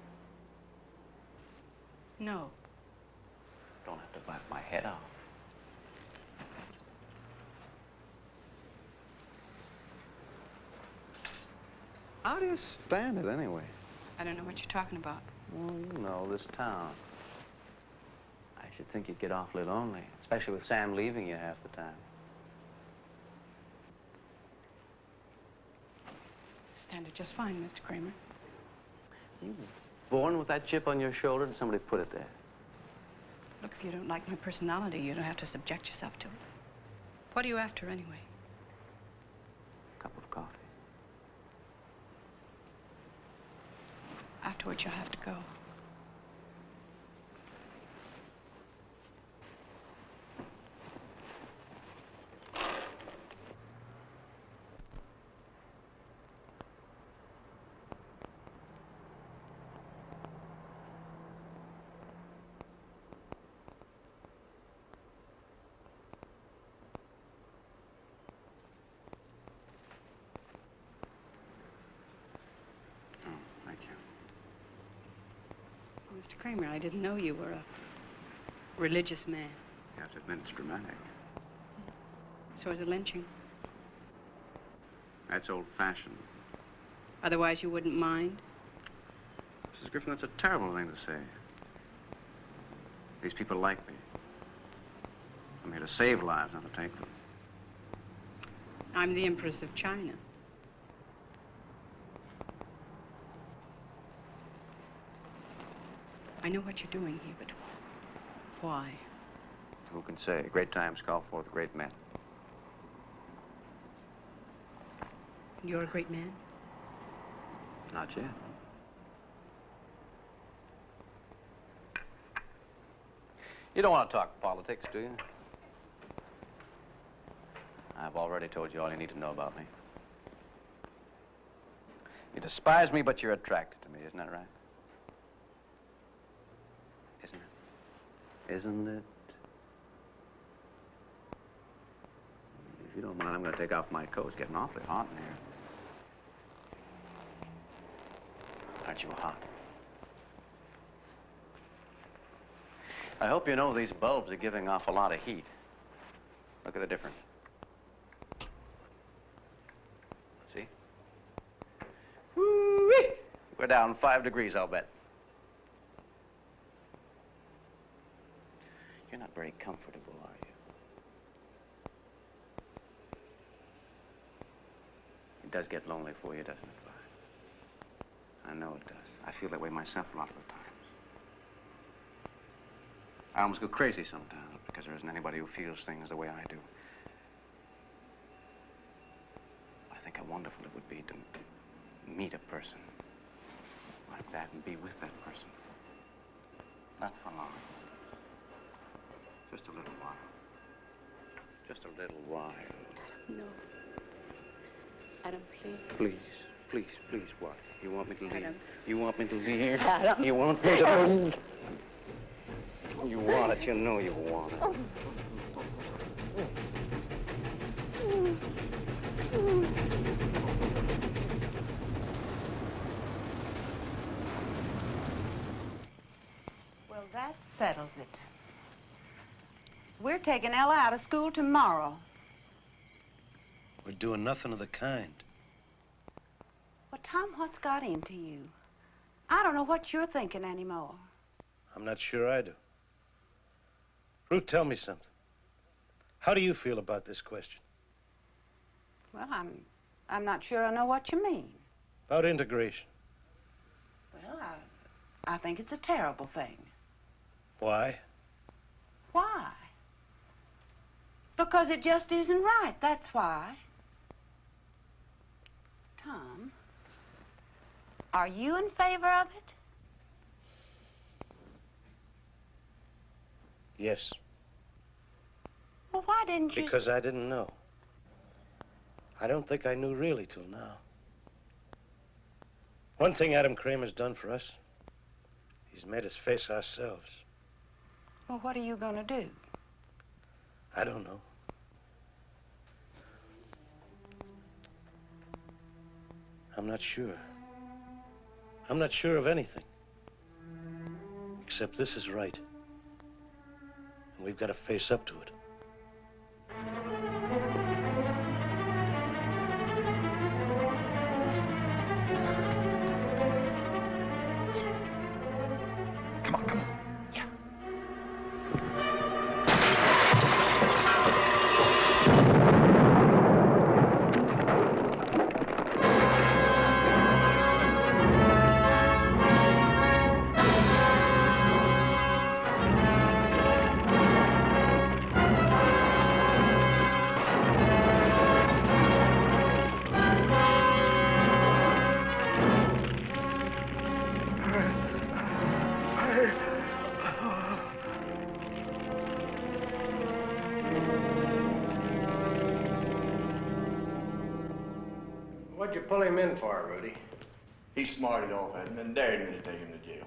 [SPEAKER 5] No.
[SPEAKER 2] Don't have to bite my head off. How do you stand it, anyway?
[SPEAKER 5] I don't know what you're talking about.
[SPEAKER 2] Well, you know, this town. I should think you'd get awfully lonely, especially with Sam leaving you half the time.
[SPEAKER 18] Stand it just fine, Mr. Cramer.
[SPEAKER 2] You born with that chip on your shoulder, and somebody put it there?
[SPEAKER 18] Look, if you don't like my personality, you don't have to subject yourself to it. What are you after, anyway?
[SPEAKER 2] A cup of coffee.
[SPEAKER 18] Afterwards, you'll have to go. Mr. Cramer, I didn't know you were a religious man.
[SPEAKER 2] You have to admit it's dramatic.
[SPEAKER 18] So is a lynching.
[SPEAKER 2] That's old-fashioned.
[SPEAKER 18] Otherwise, you wouldn't mind?
[SPEAKER 2] Mrs. Griffin, that's a terrible thing to say. These people like me. I'm here to save lives, not to take them.
[SPEAKER 18] I'm the Empress of China. I know what you're doing here, but why?
[SPEAKER 2] Who can say? Great times call forth great men.
[SPEAKER 18] You're a great man?
[SPEAKER 2] Not yet. You don't want to talk politics, do you? I've already told you all you need to know about me. You despise me, but you're attracted to me, isn't that right? Isn't it? Isn't it? If you don't mind, I'm going to take off my coat. It's getting awfully hot in here. Aren't you hot? I hope you know these bulbs are giving off a lot of heat. Look at the difference. See? Woo-wee! We're down 5 degrees, I'll bet. You're not very comfortable, are you? It does get lonely for you, doesn't it, Vi? I know it does. I feel that way myself a lot of the times. I almost go crazy sometimes because there isn't anybody who feels things the way I do. I think how wonderful it would be to meet a person like that and be with that person. Not for long. Just a little while. Just a little while.
[SPEAKER 18] No. Adam, please.
[SPEAKER 2] Please, please, please, what? You want me to leave?
[SPEAKER 18] Adam.
[SPEAKER 2] You want me to leave?
[SPEAKER 18] Adam.
[SPEAKER 2] You want me to... You want it. You know you want it.
[SPEAKER 19] Well, that settles it. We're taking Ella out of school tomorrow.
[SPEAKER 8] We're doing nothing of the kind.
[SPEAKER 19] Well, Tom, what's got into you? I don't know what you're thinking anymore.
[SPEAKER 8] I'm not sure I do. Ruth, tell me something. How do you feel about this question?
[SPEAKER 19] Well, I'm not sure I know what you mean.
[SPEAKER 8] About integration.
[SPEAKER 19] Well, I think it's a terrible thing.
[SPEAKER 8] Why?
[SPEAKER 19] Why? Because it just isn't right, that's why. Tom, are you in favor of it?
[SPEAKER 8] Yes.
[SPEAKER 19] Well, why didn't you...
[SPEAKER 8] Because I didn't know. I don't think I knew really till now. One thing Adam Cramer's done for us, he's made us face ourselves.
[SPEAKER 19] Well, what are you going to do?
[SPEAKER 8] I don't know. I'm not sure. I'm not sure of anything. Except this is right. And we've got to face up to it.
[SPEAKER 14] Come on, come on. Yeah.
[SPEAKER 11] What'd you pull him in for, Rudy?
[SPEAKER 20] He smarted off at him and dared me to take him to jail.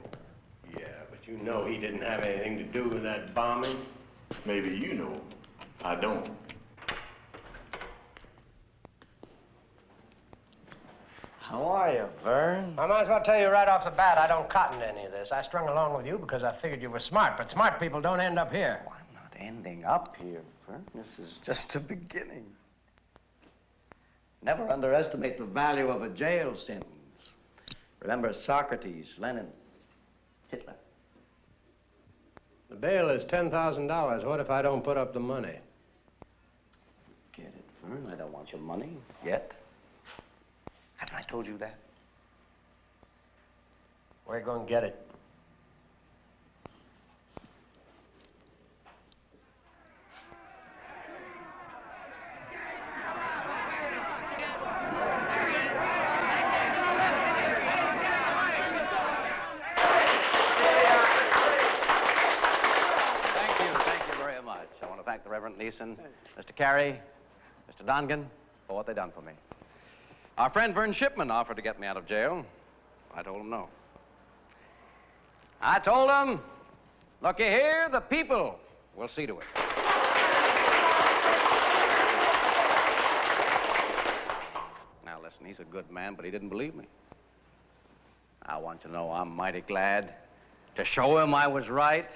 [SPEAKER 11] Yeah, but you know he didn't have anything to do with that bombing.
[SPEAKER 20] Maybe you know. I don't.
[SPEAKER 13] How are you, Vern?
[SPEAKER 11] I might as well tell you right off the bat, I don't cotton to any of this. I strung along with you because I figured you were smart, but smart people don't end up here.
[SPEAKER 2] Oh, I'm not ending up here, Vern. This is just the beginning. Never underestimate the value of a jail sentence. Remember Socrates, Lenin, Hitler.
[SPEAKER 11] The bail is $10,000. What if I don't put up the money?
[SPEAKER 2] Get it, Vern? I don't want your money yet. Haven't I told you that?
[SPEAKER 11] We're going to get it.
[SPEAKER 2] Thank you very much. I want to thank the Reverend Neeson, Mr. Carey, Mr. Dongan, for what they've done for me. Our friend Vern Shipman offered to get me out of jail. I told him no. I told him, looky here, the people will see to it. Now listen, he's a good man, but he didn't believe me. I want you to know I'm mighty glad to show him I was right.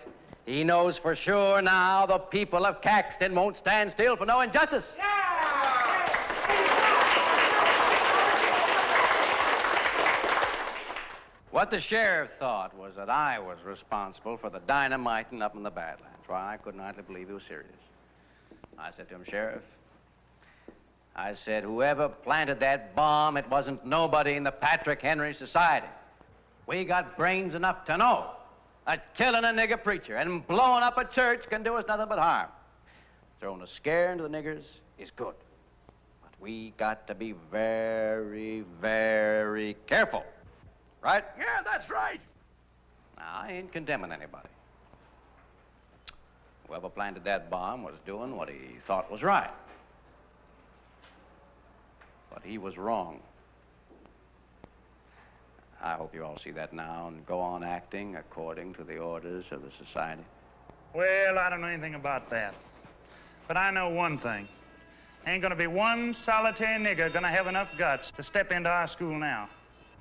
[SPEAKER 2] He knows for sure now the people of Caxton won't stand still for no injustice. What the sheriff thought was that I was responsible for the dynamiting up in the Badlands. Why, I couldn't hardly believe he was serious. I said to him, Sheriff, I said, whoever planted that bomb, it wasn't nobody in the Patrick Henry Society. We got brains enough to know that killing a nigger preacher and blowing up a church can do us nothing but harm. Throwing a scare into the niggers is good. But we got to be very, very careful. Right?
[SPEAKER 4] Yeah, that's right.
[SPEAKER 2] Now, I ain't condemning anybody. Whoever planted that bomb was doing what he thought was right. But he was wrong. I hope you all see that now and go on acting according to the orders of the society.
[SPEAKER 14] Well, I don't know anything about that. But I know one thing. Ain't gonna be one solitary nigger gonna have enough guts to step into our school now.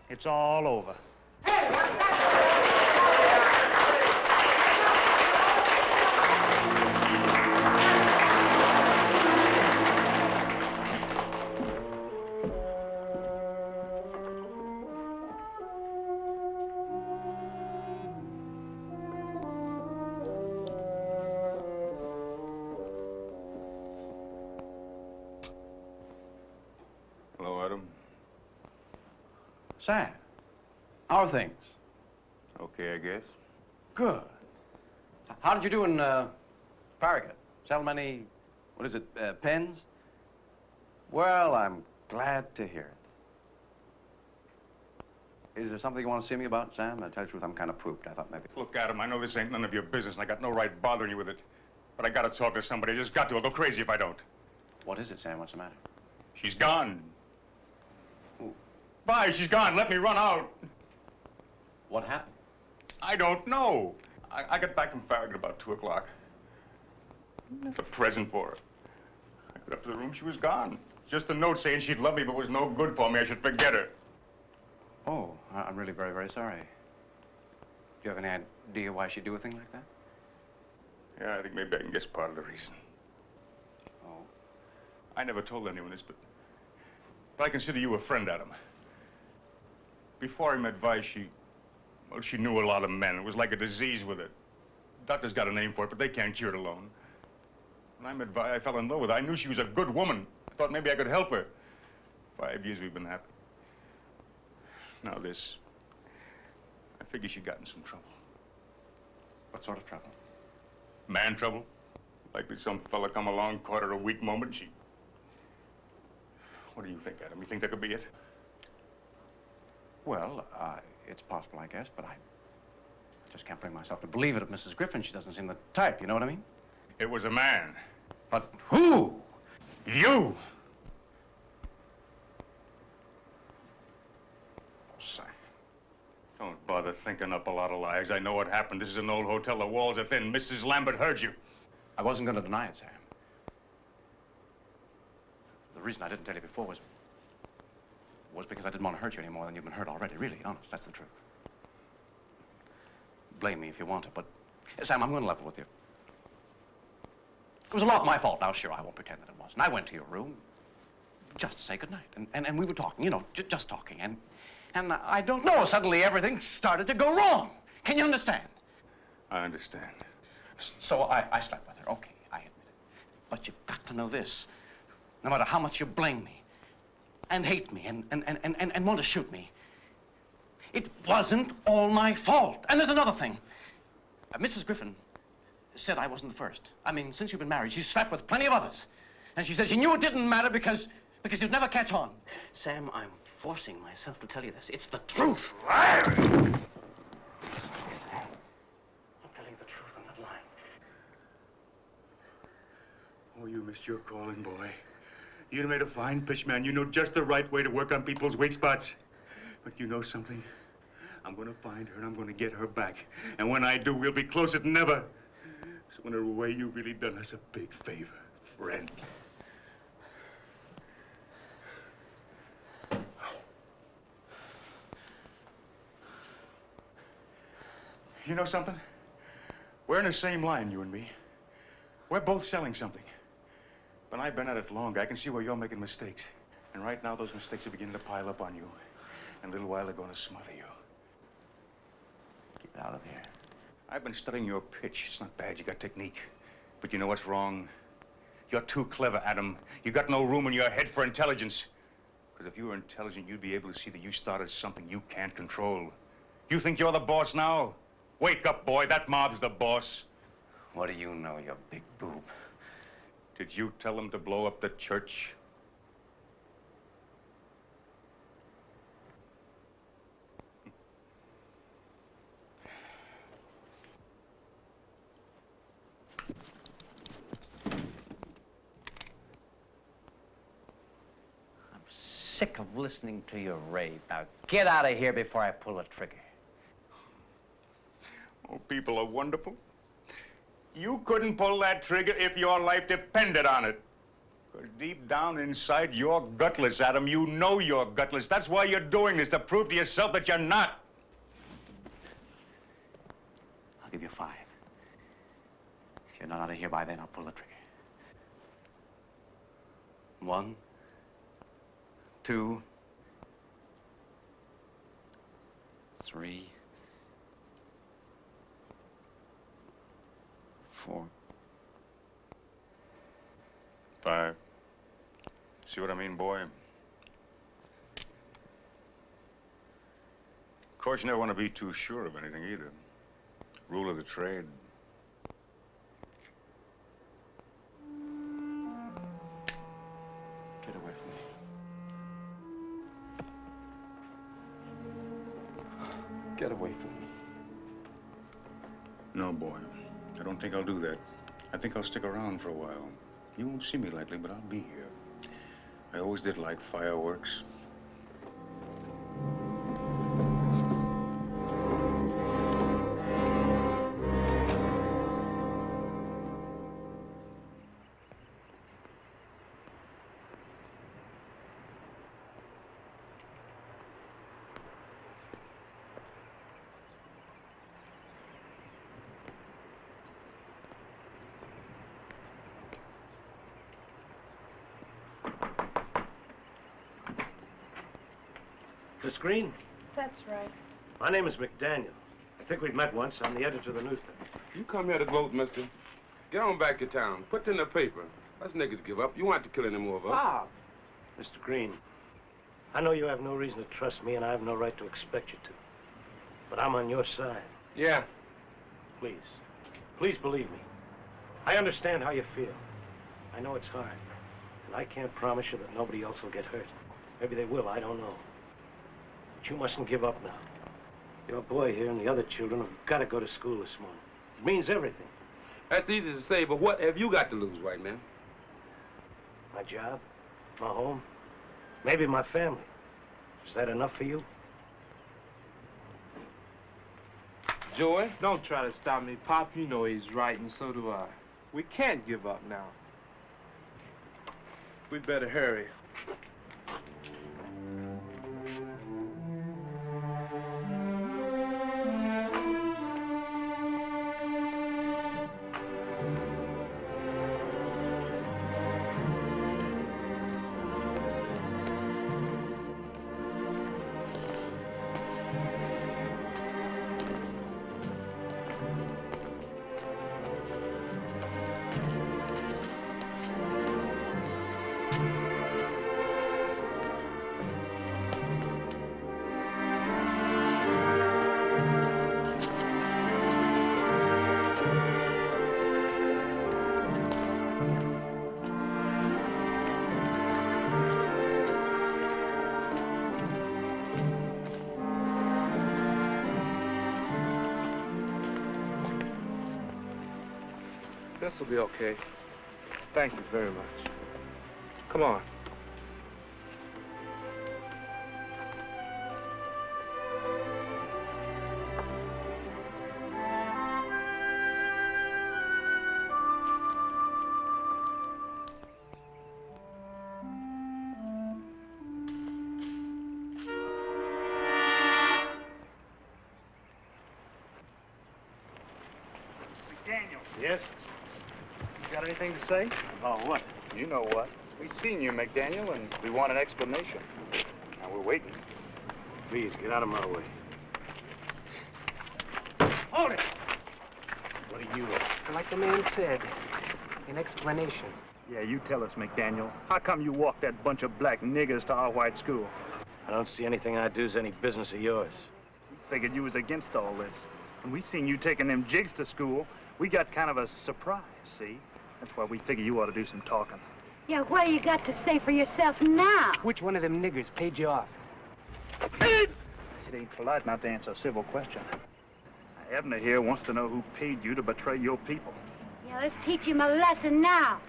[SPEAKER 14] It's all over.
[SPEAKER 4] Hello, Adam.
[SPEAKER 2] Sam, how are things?
[SPEAKER 4] Okay, I guess.
[SPEAKER 2] Good. How did you do in Farragut? Sell many, what is it, pens? Well, I'm glad to hear it. Is there something you want to see me about, Sam? To tell you the truth, I'm kind of pooped. I thought maybe...
[SPEAKER 4] Look, Adam, I know this ain't none of your business, and I got no right bothering you with it. But I gotta talk to somebody. I just got to. I'll go crazy if I don't.
[SPEAKER 2] What is it, Sam? What's the matter?
[SPEAKER 4] She's gone.
[SPEAKER 2] Who?
[SPEAKER 4] Bye, she's gone. Let me run out.
[SPEAKER 2] What happened?
[SPEAKER 4] I don't know. I got back from Farragut about 2 o'clock. A present for her. I got up to the room, she was gone. Just a note saying she'd love me, but was no good for me. I should forget her.
[SPEAKER 2] Oh, I'm really very, very sorry. Do you have any idea why she'd do a thing like that?
[SPEAKER 4] Yeah, I think maybe I can guess part of the reason.
[SPEAKER 2] Oh.
[SPEAKER 4] I never told anyone this, but I consider you a friend, Adam. Before I met Vi, she knew a lot of men. It was like a disease with her. Doctors got a name for it, but they can't cure it alone. When I met Vi, I fell in love with her. I knew she was a good woman. I thought maybe I could help her. 5 years we've been happy. Now this. I figure she got in some trouble.
[SPEAKER 2] What sort of trouble?
[SPEAKER 4] Man trouble. Likely some fella come along, caught her a weak moment, she... What do you think, Adam? You think that could be it?
[SPEAKER 2] Well, it's possible, I guess, but I just can't bring myself to believe it of Mrs. Griffin. She doesn't seem the type, you know what I mean?
[SPEAKER 4] It was a man.
[SPEAKER 2] But who?
[SPEAKER 4] You! bother thinking up a lot of lies. I know what happened. This is an old hotel. The walls are thin. Mrs. Lambert heard you.
[SPEAKER 2] I wasn't going to deny it, Sam. The reason I didn't tell you before was because I didn't want to hurt you any more than you've been hurt already. Really, honest, that's the truth. Blame me if you want to, but Sam, I'm going to level with you. It was a lot my fault. Now, sure, I won't pretend that it wasn't. I went to your room just to say goodnight, and we were talking, you know, just talking, and I don't know, suddenly everything started to go wrong. Can you understand?
[SPEAKER 4] I understand.
[SPEAKER 2] So I slept with her. Okay, I admit it. But you've got to know this. No matter how much you blame me and hate me and want to shoot me, it wasn't all my fault. And there's another thing. Mrs. Griffin said I wasn't the first. I mean, since you've been married, she's slept with plenty of others. And she said she knew it didn't matter because you'd never catch on. Sam, I'm forcing myself to tell you this. It's the truth. Liar! I'm telling you the truth, I'm not lying.
[SPEAKER 4] Oh, you missed your calling, boy. You made a fine pitch, man. You know just the right way to work on people's weak spots. But you know something? I'm going to find her and I'm going to get her back. And when I do, we'll be closer than ever. So in a way, you've really done us a big favor, friend. You know something? We're in the same line, you and me. We're both selling something. But I've been at it longer. I can see where you're making mistakes. And right now, those mistakes are beginning to pile up on you. In a little while, they're going to smother you.
[SPEAKER 2] Get out of here.
[SPEAKER 4] I've been studying your pitch. It's not bad. You got technique. But you know what's wrong? You're too clever, Adam. You got no room in your head for intelligence. Because if you were intelligent, you'd be able to see that you started something you can't control. You think you're the boss now? Wake up, boy. That mob's the boss.
[SPEAKER 2] What do you know, you big boob?
[SPEAKER 4] Did you tell them to blow up the church?
[SPEAKER 2] I'm sick of listening to your rave. Now, get out of here before I pull the trigger.
[SPEAKER 4] Oh, people are wonderful. You couldn't pull that trigger if your life depended on it. Because deep down inside, you're gutless, Adam. You know you're gutless. That's why you're doing this, to prove to yourself that you're not.
[SPEAKER 2] I'll give you 5. If you're not out of here by then, I'll pull the trigger. 1, 2, 3, 4,
[SPEAKER 4] 5. See what I mean, boy? Of course, you never want to be too sure of anything either. Rule of the trade.
[SPEAKER 2] Get away from me. Get away from me.
[SPEAKER 4] No, boy. I don't think I'll do that. I think I'll stick around for a while. You won't see me likely, but I'll be here. I always did like fireworks.
[SPEAKER 8] Miss Green?
[SPEAKER 9] That's right.
[SPEAKER 8] My name is McDaniel. I think we've met once. I'm the editor of the newspaper.
[SPEAKER 12] You come here to vote, mister. Get on back to town. Put it in the paper. Us niggas give up. You want to kill any more of us.
[SPEAKER 8] Bob! Mr. Green, I know you have no reason to trust me, and I have no right to expect you to. But I'm on your side.
[SPEAKER 12] Yeah.
[SPEAKER 8] Please. Please believe me. I understand how you feel. I know it's hard. And I can't promise you that nobody else will get hurt. Maybe they will, I don't know. But you mustn't give up now. Your boy here and the other children have got to go to school this morning. It means everything.
[SPEAKER 12] That's easy to say, but what have you got to lose, white man?
[SPEAKER 8] My job, my home, maybe my family. Is that enough for you?
[SPEAKER 12] Joey.
[SPEAKER 11] Don't try to stop me, Pop. You know he's right, and so do I. We can't give up now. We'd better hurry. This will be okay. Thank you very much. Come on.
[SPEAKER 14] Daniel. Yes? You got anything to say?
[SPEAKER 4] Oh, what? You know what. We seen you, McDaniel, and we want an explanation. Now, we're waiting.
[SPEAKER 8] Please, get out of my way.
[SPEAKER 21] Hold it!
[SPEAKER 8] What do you want?
[SPEAKER 21] Like the man said, an explanation.
[SPEAKER 14] Yeah, you tell us, McDaniel. How come you walked that bunch of black niggers to our white school?
[SPEAKER 8] I don't see anything I do is any business of yours.
[SPEAKER 14] We figured you was against all this. When we seen you taking them jigs to school, we got kind of a surprise, see? That's why we figure you ought to do some talking.
[SPEAKER 9] Yeah, what do you got to say for yourself now?
[SPEAKER 21] Which one of them niggers paid you off?
[SPEAKER 14] It ain't polite not to answer a civil question. Abner here wants to know who paid you to betray your people.
[SPEAKER 9] Yeah, let's teach him a lesson now.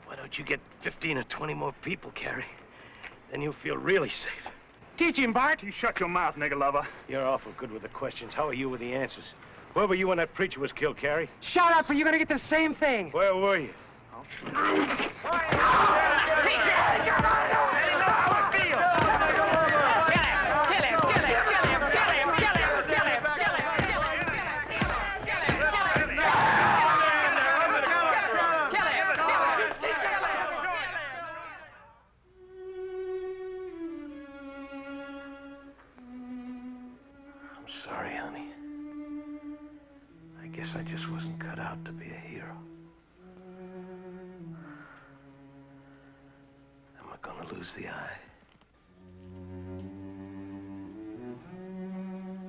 [SPEAKER 8] Why don't you get 15 or 20 more people, Carrie? Then you'll feel really safe.
[SPEAKER 21] Teach him, Bart.
[SPEAKER 14] You shut your mouth, nigger lover.
[SPEAKER 8] You're awful good with the questions. How are you with the answers? Where were you when that preacher was killed, Carrie?
[SPEAKER 21] Shut up, or you're gonna get the same thing.
[SPEAKER 8] Where were you? I'm sorry, honey. I guess I just wasn't cut out to be a hero. Am I gonna lose the eye?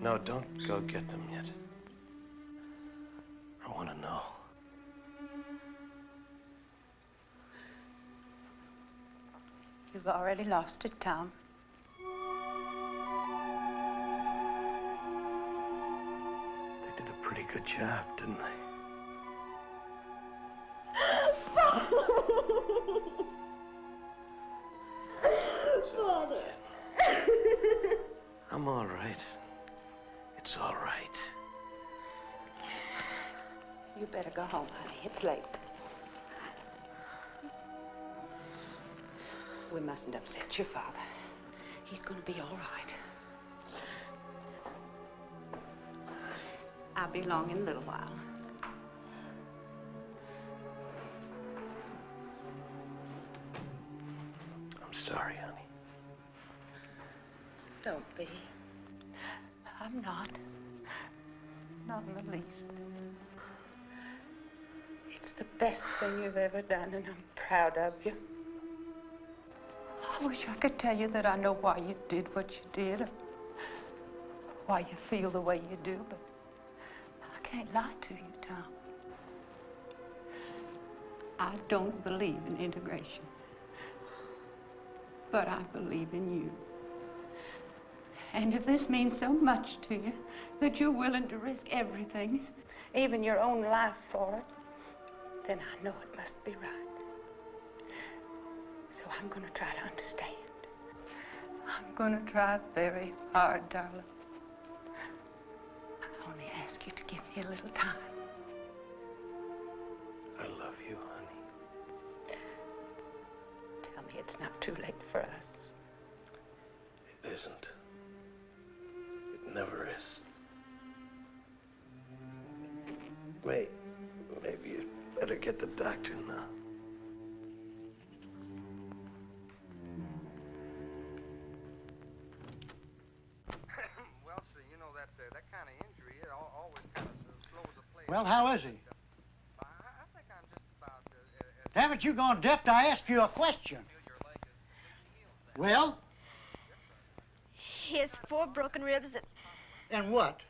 [SPEAKER 8] No, don't go get them yet. I want to know.
[SPEAKER 19] You've already lost it, Tom.
[SPEAKER 8] They did a pretty good job, didn't they?
[SPEAKER 9] Father.
[SPEAKER 8] I'm all right. It's all right.
[SPEAKER 19] You better go home, honey. It's late. We mustn't upset your father. He's gonna be all right. I'll be along in a little while.
[SPEAKER 8] I'm sorry, honey.
[SPEAKER 19] Don't be. I'm not. Not in the least. It's the best thing you've ever done, and I'm proud of you. I wish I could tell you that I know why you did what you did, or why you feel the way you do, but I can't lie to you, Tom. I don't believe in integration, but I believe in you. And if this means so much to you that you're willing to risk everything, even your own life for it, then I know it must be right. So I'm going to try to understand. I'm going to try very hard, darling. I only ask you to give me a little time.
[SPEAKER 8] I love you, honey.
[SPEAKER 19] Tell me it's not too late for us.
[SPEAKER 8] It isn't. It never is. Maybe you'd better get the doctor now.
[SPEAKER 11] Well, sir, you know that kind of injury, it always kind of slows the play.
[SPEAKER 10] Well, how is he?
[SPEAKER 11] I think I'm just about...
[SPEAKER 10] Damn it, you gone deaf to ask you a question. Well?
[SPEAKER 6] He has 4 broken ribs
[SPEAKER 10] And what?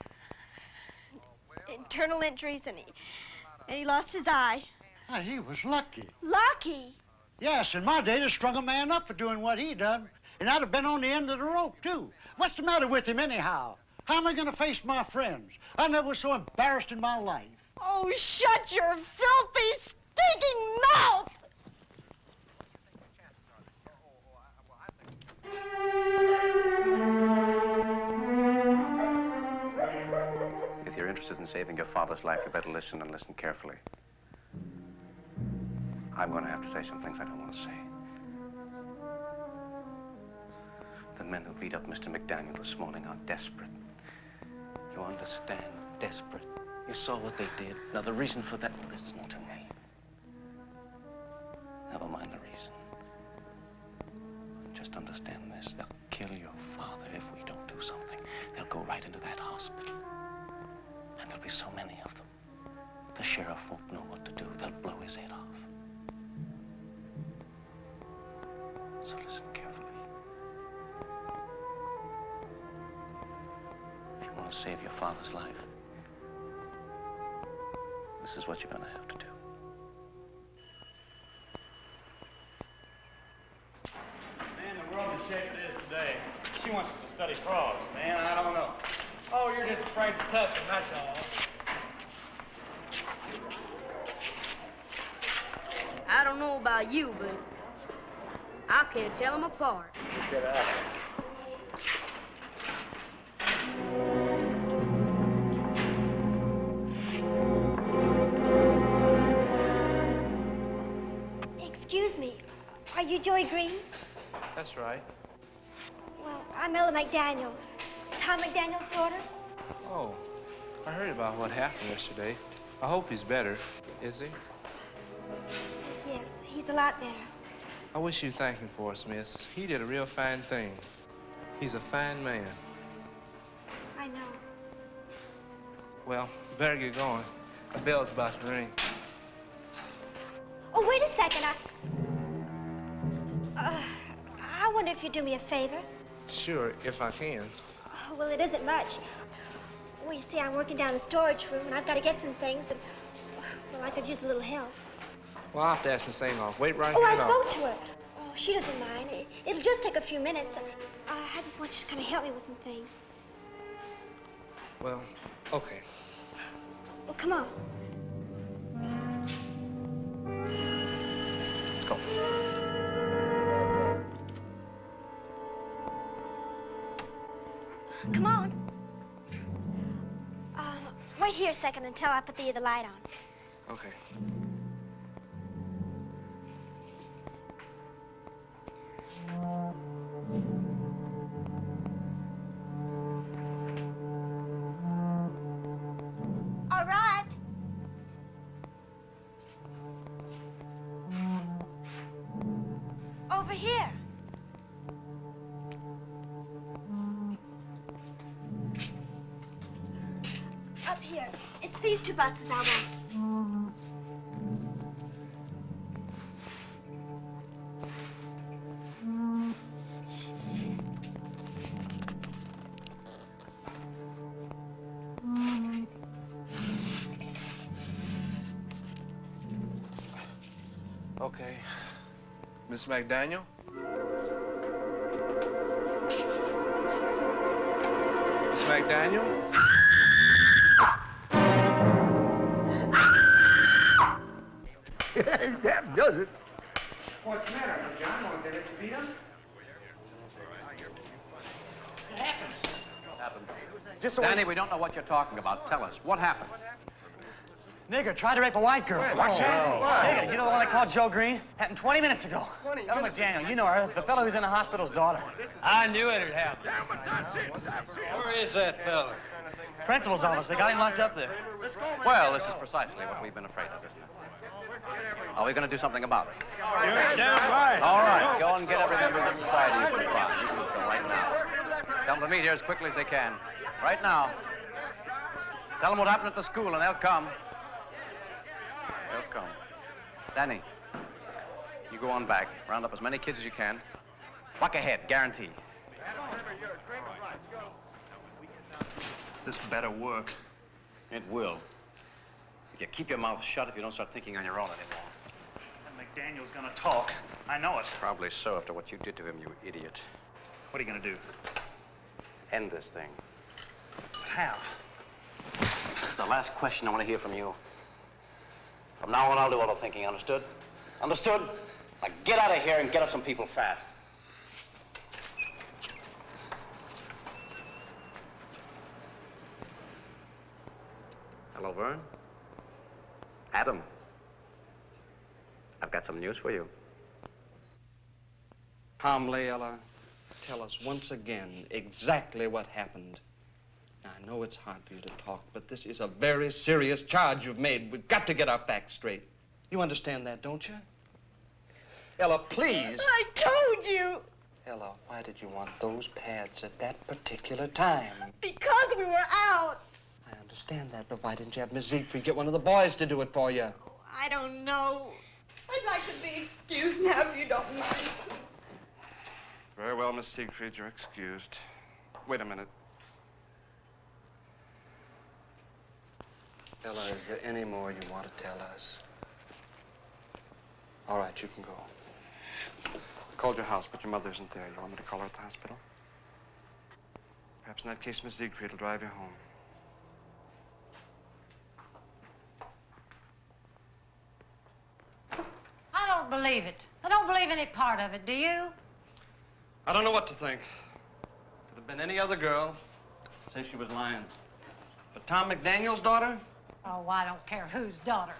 [SPEAKER 6] internal injuries, and he lost his eye.
[SPEAKER 10] Ah, he was lucky.
[SPEAKER 6] Lucky?
[SPEAKER 10] Yes, in my day, they strung a man up for doing what he done. And I'd have been on the end of the rope, too. What's the matter with him, anyhow? How am I going to face my friends? I never was so embarrassed in my life.
[SPEAKER 6] Oh, shut your filthy, stinking mouth!
[SPEAKER 2] If you're interested in saving your father's life, you better listen and listen carefully. I'm going to have to say some things I don't want to say. The men who beat up Mr. McDaniel this morning are desperate. You understand? Desperate. You saw what they did. Now, the reason for that isn't to me. Never mind the reason. Just understand this. They'll kill your father if we don't do something. They'll go right into that hospital. And there'll be so many of them. The sheriff won't know what to do. They'll blow his head off. So listen carefully. If you want to save your father's life, this is what you're going to have to do.
[SPEAKER 7] Man, the world is shape it is today. She wants us to study frogs, man. I don't know. Oh, you're just afraid to touch them, that's all.
[SPEAKER 5] I don't know about you, but I can't tell them apart.
[SPEAKER 8] Get out.
[SPEAKER 6] Excuse me, are you Joey Green?
[SPEAKER 11] That's right.
[SPEAKER 6] Well, I'm Ella McDaniel, Tom McDaniel's daughter.
[SPEAKER 11] Oh, I heard about what happened yesterday. I hope he's better. Is he?
[SPEAKER 6] Yes, he's a lot better.
[SPEAKER 11] I wish you'd thank him for us, miss. He did a real fine thing. He's a fine man.
[SPEAKER 6] I know.
[SPEAKER 11] Well, better get going. The bell's about to ring.
[SPEAKER 6] Oh, wait a second. I wonder if you'd do me a favor.
[SPEAKER 11] Sure, if I can.
[SPEAKER 6] Oh, well, it isn't much. Well, you see, I'm working down the storage room, and I've got to get some things, and, well, I could use a little help.
[SPEAKER 11] Well, I'll have to ask Miss Aingoff. Wait right
[SPEAKER 6] Oh,
[SPEAKER 11] here.
[SPEAKER 6] I spoke to her. Oh, she doesn't mind. It'll just take a few minutes. I just want you to kind of help me with some things.
[SPEAKER 11] Well, okay.
[SPEAKER 6] Well, come on.
[SPEAKER 2] Let's go.
[SPEAKER 6] Come on. Wait here a second until I put the light on.
[SPEAKER 11] Okay.
[SPEAKER 6] All right. Over here. Up here. It's these 2 boxes I want.
[SPEAKER 11] Okay. Miss McDaniel? Miss McDaniel?
[SPEAKER 3] That does it.
[SPEAKER 13] What's the matter, John? Want to let you beat him?
[SPEAKER 14] Just so
[SPEAKER 2] Danny, we don't know what you're talking about. Tell us, what happened?
[SPEAKER 1] Nigger tried to rape a white girl.
[SPEAKER 14] What's that?
[SPEAKER 1] Nigger, you know the one they called Joe Green? Happened 20 minutes ago. Ella McDaniel, you know her, the fellow who's in the hospital's daughter.
[SPEAKER 11] I knew it'd happen.
[SPEAKER 2] Where is that fella?
[SPEAKER 1] Principal's office, they got him locked up there.
[SPEAKER 2] Well, this is precisely what we've been afraid of, isn't it? Are we going to do something about it?
[SPEAKER 14] You're damn right.
[SPEAKER 2] All right, go and get every member of the society you can find. You can go right now. Tell them to meet here as quickly as they can. Right now. Tell them what happened at the school, and they'll come. They'll come. Danny, you go on back. Round up as many kids as you can. Buck ahead, guarantee.
[SPEAKER 14] This better work.
[SPEAKER 2] It will. If you keep your mouth shut if you don't start thinking on your own anymore.
[SPEAKER 14] And McDaniel's gonna talk. I know it.
[SPEAKER 2] Probably so after what you did to him, you idiot.
[SPEAKER 14] What are you gonna do?
[SPEAKER 2] End this thing.
[SPEAKER 14] How?
[SPEAKER 2] It's the last question I want to hear from you. From now on, I'll do all the thinking, understood? Understood? Now get out of here and get up some people fast. Hello, Vern. Adam. I've got some news for you.
[SPEAKER 11] Calmly, Ella, tell us once again exactly what happened. Now, I know it's hard for you to talk, but this is a very serious charge you've made. We've got to get our facts straight. You understand that, don't you? Ella, please.
[SPEAKER 9] I told you.
[SPEAKER 11] Ella, why did you want those pads at that particular time?
[SPEAKER 9] Because we were out.
[SPEAKER 11] I understand that, but why didn't you have Miss Siegfried get one of the boys to do it for you?
[SPEAKER 9] I don't know. I'd like to be excused now, if you don't mind.
[SPEAKER 11] Very well, Miss Siegfried, you're excused. Wait a minute. Ella, is there any more you want to tell us? All right, you can go. I called your house, but your mother isn't there. You want me to call her at the hospital? Perhaps in that case, Miss Siegfried will drive you home.
[SPEAKER 22] I don't believe it. I don't believe any part of it, do you?
[SPEAKER 11] I don't know what to think. Could have been any other girl. Say she was lying. But Tom McDaniel's daughter?
[SPEAKER 22] Oh, I don't care whose daughter.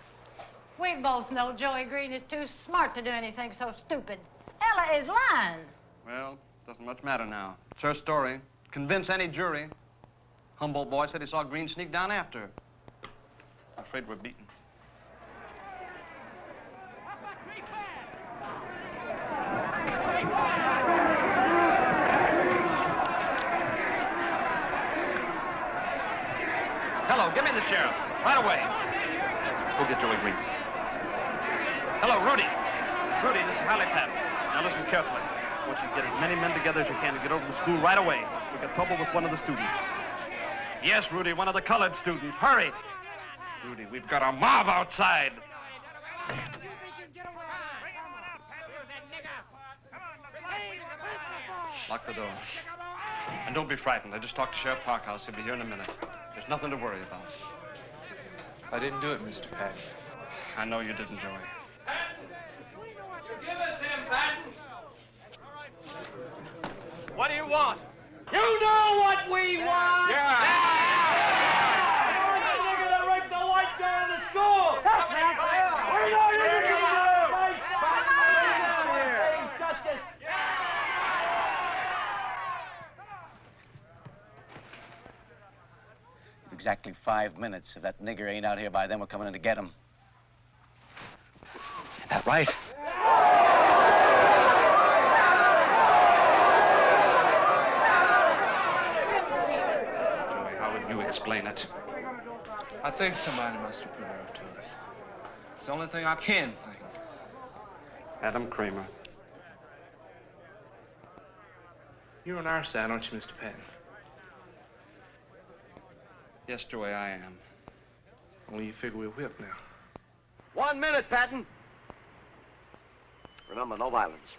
[SPEAKER 22] We both know Joey Green is too smart to do anything so stupid. Ella is lying.
[SPEAKER 11] Well, doesn't much matter now. It's her story. Convince any jury. Humboldt boy said he saw Green sneak down after her. I'm afraid we're beaten. Hello, give me the sheriff. Right away. Go get Joey Green. Hello, Rudy. Rudy, this is Hallie Patton. Now listen carefully. I want you to get as many men together as you can to get over to the school right away. We've got trouble with one of the students. Yes, Rudy, one of the colored students. Hurry. Rudy, we've got a mob outside. Lock the door. And don't be frightened. I just talked to Sheriff Parkhouse. He'll be here in a minute. There's nothing to worry about.
[SPEAKER 20] I didn't do it, Mr. Patton.
[SPEAKER 11] I know you didn't, Joey.
[SPEAKER 16] Give us him, Patton.
[SPEAKER 11] What do you want?
[SPEAKER 16] You know what we want!
[SPEAKER 11] Yeah!
[SPEAKER 16] The nigga that raped the white guy in the school! That's right! We know you're the nigga that raped justice!
[SPEAKER 2] Exactly 5 minutes. If that nigger ain't out here by then, we're coming in to get him. Is that right?
[SPEAKER 11] Joey, how would you explain it?
[SPEAKER 20] I think somebody must have put her up to it. It's the only thing I can think.
[SPEAKER 11] Adam Cramer.
[SPEAKER 20] You're on our side, aren't you, Mr. Patton?
[SPEAKER 11] Yes, Joey, I am.
[SPEAKER 20] Only you figure we're whipped now.
[SPEAKER 2] 1 minute, Patton. Remember, no violence.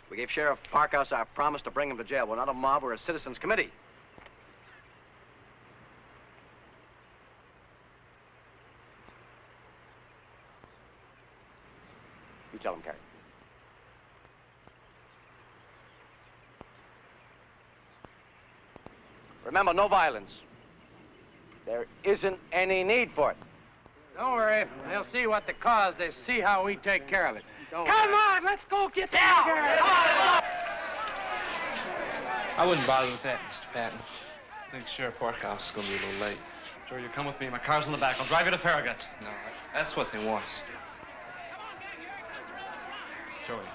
[SPEAKER 2] We gave Sheriff Parkhouse our promise to bring him to jail. We're not a mob, we're a citizens' committee. You tell him, Carrie. Remember, no violence. There isn't any need for it.
[SPEAKER 11] Don't worry. They'll see what the cause. They see how we take care of it.
[SPEAKER 21] Come on, let's go get the nigger.
[SPEAKER 20] I wouldn't bother with that, Mr. Patton. I think Sheriff Parkhouse is going to be a little late.
[SPEAKER 7] Sure, you come with me. My car's in the back. I'll drive you to Farragut.
[SPEAKER 20] No, that's what they want us to do.
[SPEAKER 7] Joey.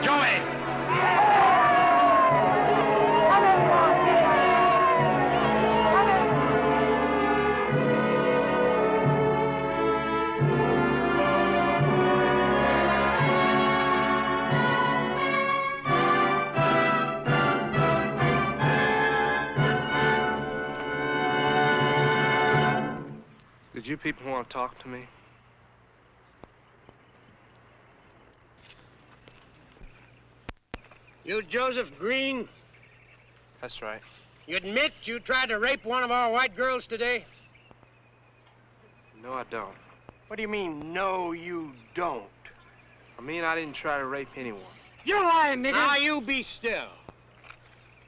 [SPEAKER 7] Joey!
[SPEAKER 20] Did you people want to talk to me?
[SPEAKER 11] You Joseph Green?
[SPEAKER 20] That's right.
[SPEAKER 11] You admit you tried to rape one of our white girls today?
[SPEAKER 20] No, I don't.
[SPEAKER 11] What do you mean, no, you don't?
[SPEAKER 20] I mean, I didn't try to rape anyone.
[SPEAKER 11] You're lying, nigger. Now, you be still.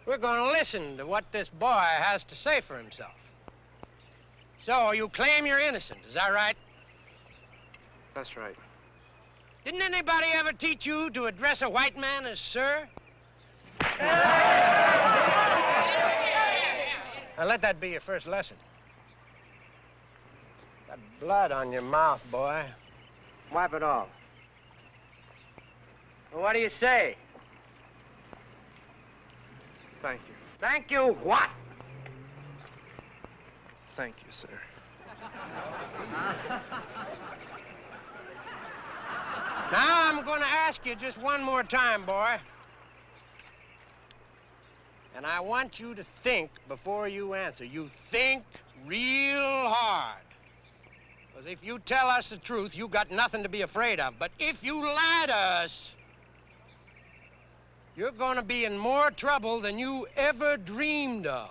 [SPEAKER 11] We're going to listen to what this boy has to say for himself. So, you claim you're innocent, is that right?
[SPEAKER 20] That's right.
[SPEAKER 11] Didn't anybody ever teach you to address a white man as sir? Now, let that be your first lesson. Got blood on your mouth, boy. Wipe it off. Well, what do you say?
[SPEAKER 20] Thank you.
[SPEAKER 11] Thank you what?
[SPEAKER 20] Thank you, sir.
[SPEAKER 11] Now, I'm going to ask you just one more time, boy. And I want you to think before you answer. You think real hard. Because if you tell us the truth, you got nothing to be afraid of. But if you lie to us, you're going to be in more trouble than you ever dreamed of.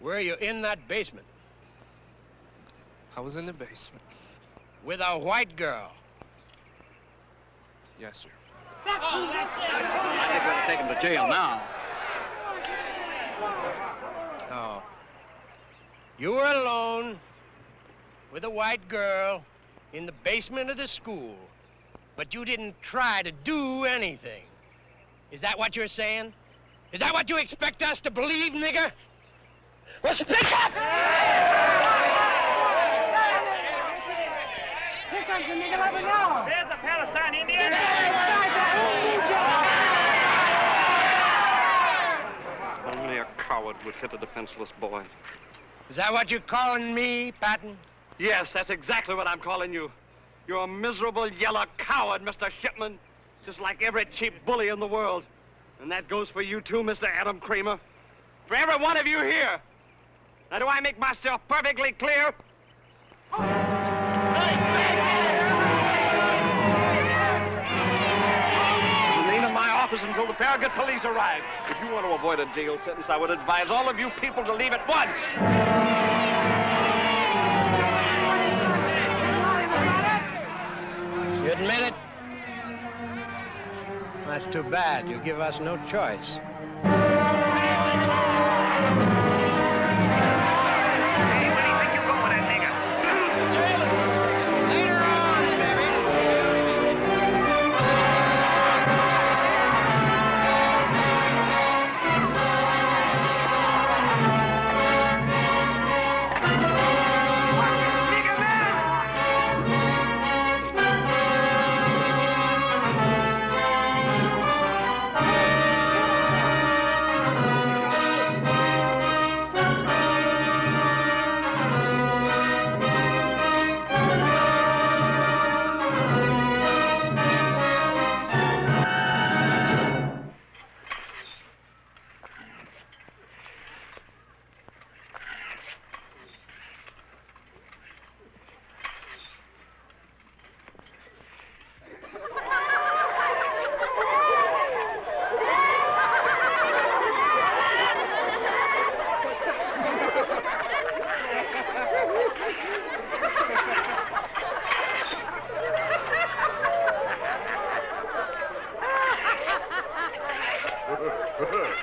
[SPEAKER 11] Were you in that basement?
[SPEAKER 20] I was in the basement.
[SPEAKER 11] With a white girl?
[SPEAKER 20] Yes, sir.
[SPEAKER 2] I think we ought to take him to jail now.
[SPEAKER 11] Oh. You were alone with a white girl in the basement of the school, but you didn't try to do anything. Is that what you're saying? Is that what you expect us to believe, nigger? Well, speak up!
[SPEAKER 16] Here comes the nigger lover now.
[SPEAKER 14] There's the Palestine Indian.
[SPEAKER 15] Only a coward would hit a defenseless boy.
[SPEAKER 11] Is that what you're calling me, Patton?
[SPEAKER 15] Yes, that's exactly what I'm calling you. You're a miserable yellow coward, Mr. Shipman. Just like every cheap bully in the world. And that goes for you too, Mr. Adam Cramer. For every one of you here. Now, do I make myself perfectly clear? Remain in my office until the Farragut police arrive. If you want to avoid a jail sentence, I would advise all of you people to leave at once.
[SPEAKER 11] You admit it? That's too bad. You give us no choice.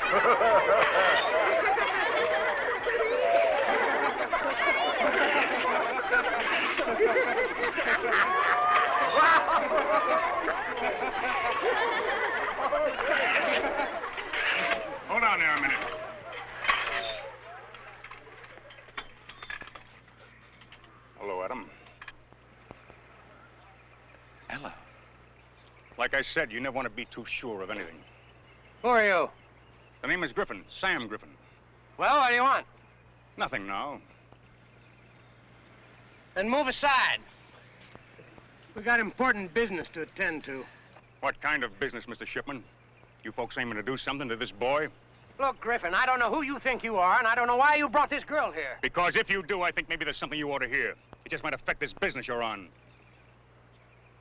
[SPEAKER 4] Hold on there a minute. Hello, Adam.
[SPEAKER 2] Ella.
[SPEAKER 4] Like I said, you never want to be too sure of anything.
[SPEAKER 11] Who are you?
[SPEAKER 4] The name is Griffin, Sam Griffin.
[SPEAKER 11] Well, what do you want?
[SPEAKER 4] Nothing now.
[SPEAKER 11] Then move aside. We got important business to attend to.
[SPEAKER 4] What kind of business, Mr. Shipman? You folks aiming to do something to this boy?
[SPEAKER 11] Look, Griffin, I don't know who you think you are, and I don't know why you brought this girl here.
[SPEAKER 4] Because if you do, I think maybe there's something you ought to hear. It just might affect this business you're on.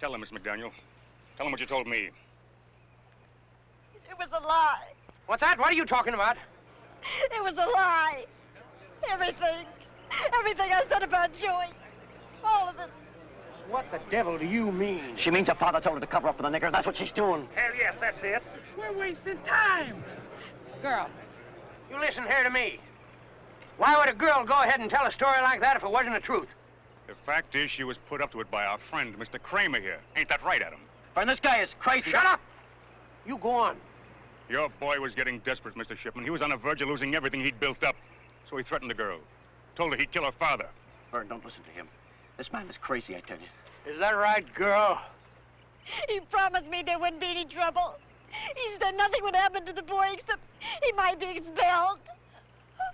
[SPEAKER 4] Tell him, Miss McDaniel. Tell him what you told me.
[SPEAKER 17] It was a lie.
[SPEAKER 11] What's that? What are you talking about?
[SPEAKER 17] It was a lie. Everything. Everything I said about Joey. All of it.
[SPEAKER 11] What the devil do you mean?
[SPEAKER 1] She means her father told her to cover up for the nigger. That's what she's doing.
[SPEAKER 11] Hell yes, that's it. We're wasting time. Girl, you listen here to me. Why would a girl go ahead and tell a story like that if it wasn't the truth?
[SPEAKER 4] The fact is, she was put up to it by our friend, Mr. Cramer here. Ain't that right, Adam?
[SPEAKER 1] And this guy is crazy.
[SPEAKER 11] Shut up! You go on.
[SPEAKER 4] Your boy was getting desperate, Mr. Shipman. He was on the verge of losing everything he'd built up. So he threatened the girl. Told her he'd kill her father.
[SPEAKER 1] Vern, don't listen to him. This man is crazy, I tell you.
[SPEAKER 11] Is that right, girl?
[SPEAKER 17] He promised me there wouldn't be any trouble. He said nothing would happen to the boy except he might be expelled.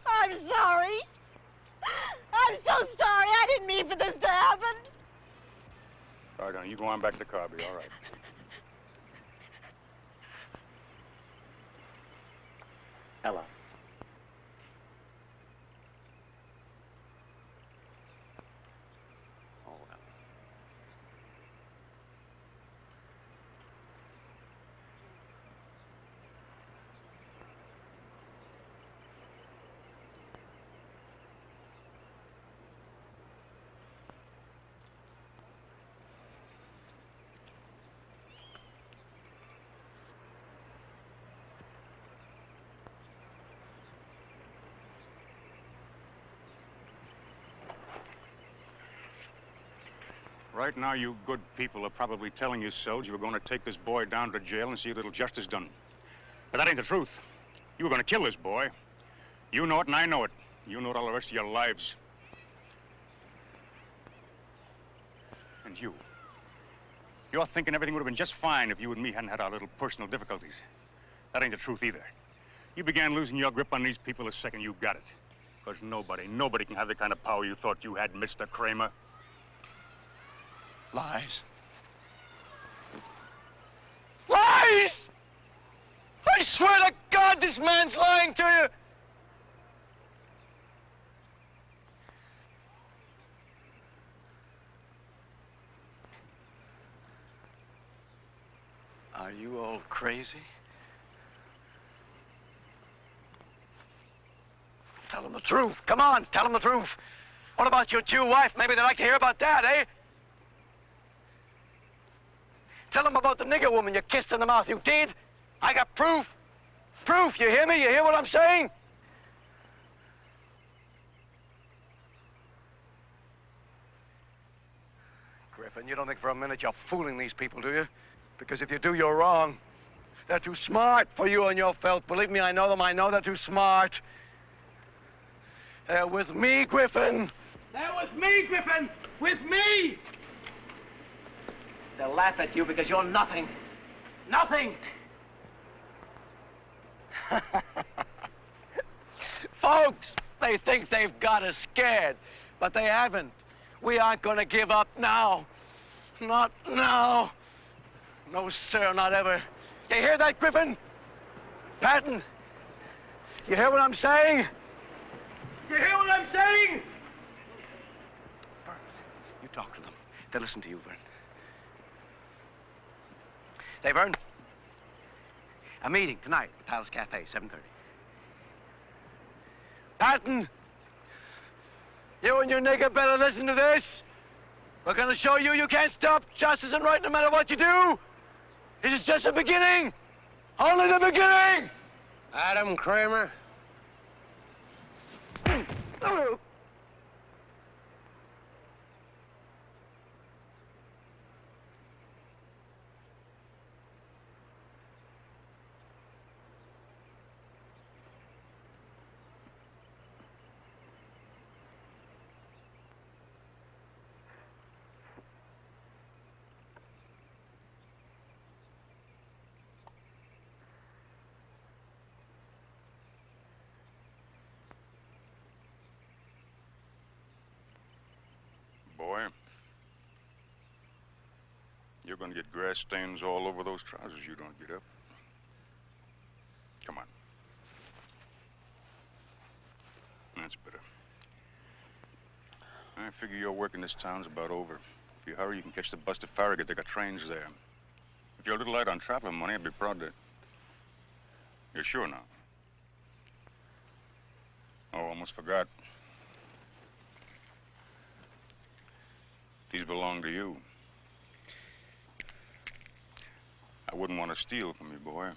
[SPEAKER 17] I'm sorry. I'm so sorry. I didn't mean for this to happen.
[SPEAKER 4] All right, honey, you go on back to the car. Be all right.
[SPEAKER 1] Ella.
[SPEAKER 4] Right now, you good people are probably telling yourselves you were going to take this boy down to jail and see a little justice done. But that ain't the truth. You were going to kill this boy. You know it and I know it. You know it all the rest of your lives. And you. You're thinking everything would have been just fine if you and me hadn't had our little personal difficulties. That ain't the truth either. You began losing your grip on these people the second you got it. Because nobody can have the kind of power you thought you had, Mr. Cramer.
[SPEAKER 2] Lies.
[SPEAKER 16] Lies! I swear to God this man's lying to you!
[SPEAKER 2] Are you all crazy? Tell them the truth. Come on, tell them the truth. What about your Jew wife? Maybe they'd like to hear about that, eh? Tell them about the nigger woman you kissed in the mouth. You did? I got proof. Proof, you hear me? You hear what I'm saying? Griffin, you don't think for a minute you're fooling these people, do you? Because if you do, you're wrong. They're too smart for you and your felt. Believe me, I know them. I know they're too smart. They're with me, Griffin.
[SPEAKER 11] They're with me, Griffin! With me!
[SPEAKER 1] They'll laugh at you because you're nothing. Nothing!
[SPEAKER 2] Folks, they think they've got us scared, but they haven't. We aren't going to give up now. Not now. No, sir, not ever. You hear that, Griffin? Patton, you hear what I'm saying?
[SPEAKER 11] You hear what I'm saying?
[SPEAKER 2] Vern, you talk to them. They listen to you, Vern. Say, Vern, a meeting tonight at Palace Cafe, 7:30. Patton, you and your nigger better listen to this. We're going to show you you can't stop justice and right no matter what you do. This is just the beginning. Only the beginning.
[SPEAKER 11] Adam Cramer.
[SPEAKER 4] Boy, you're going to get grass stains all over those trousers you don't get up. Come on. That's better. I figure your work in this town's about over. If you hurry, you can catch the bus to Farragut. They got trains there. If you're a little light on traveling money, I'd be proud to... You're sure now? Oh, almost forgot. These belong to you. I wouldn't want to steal from you, boy.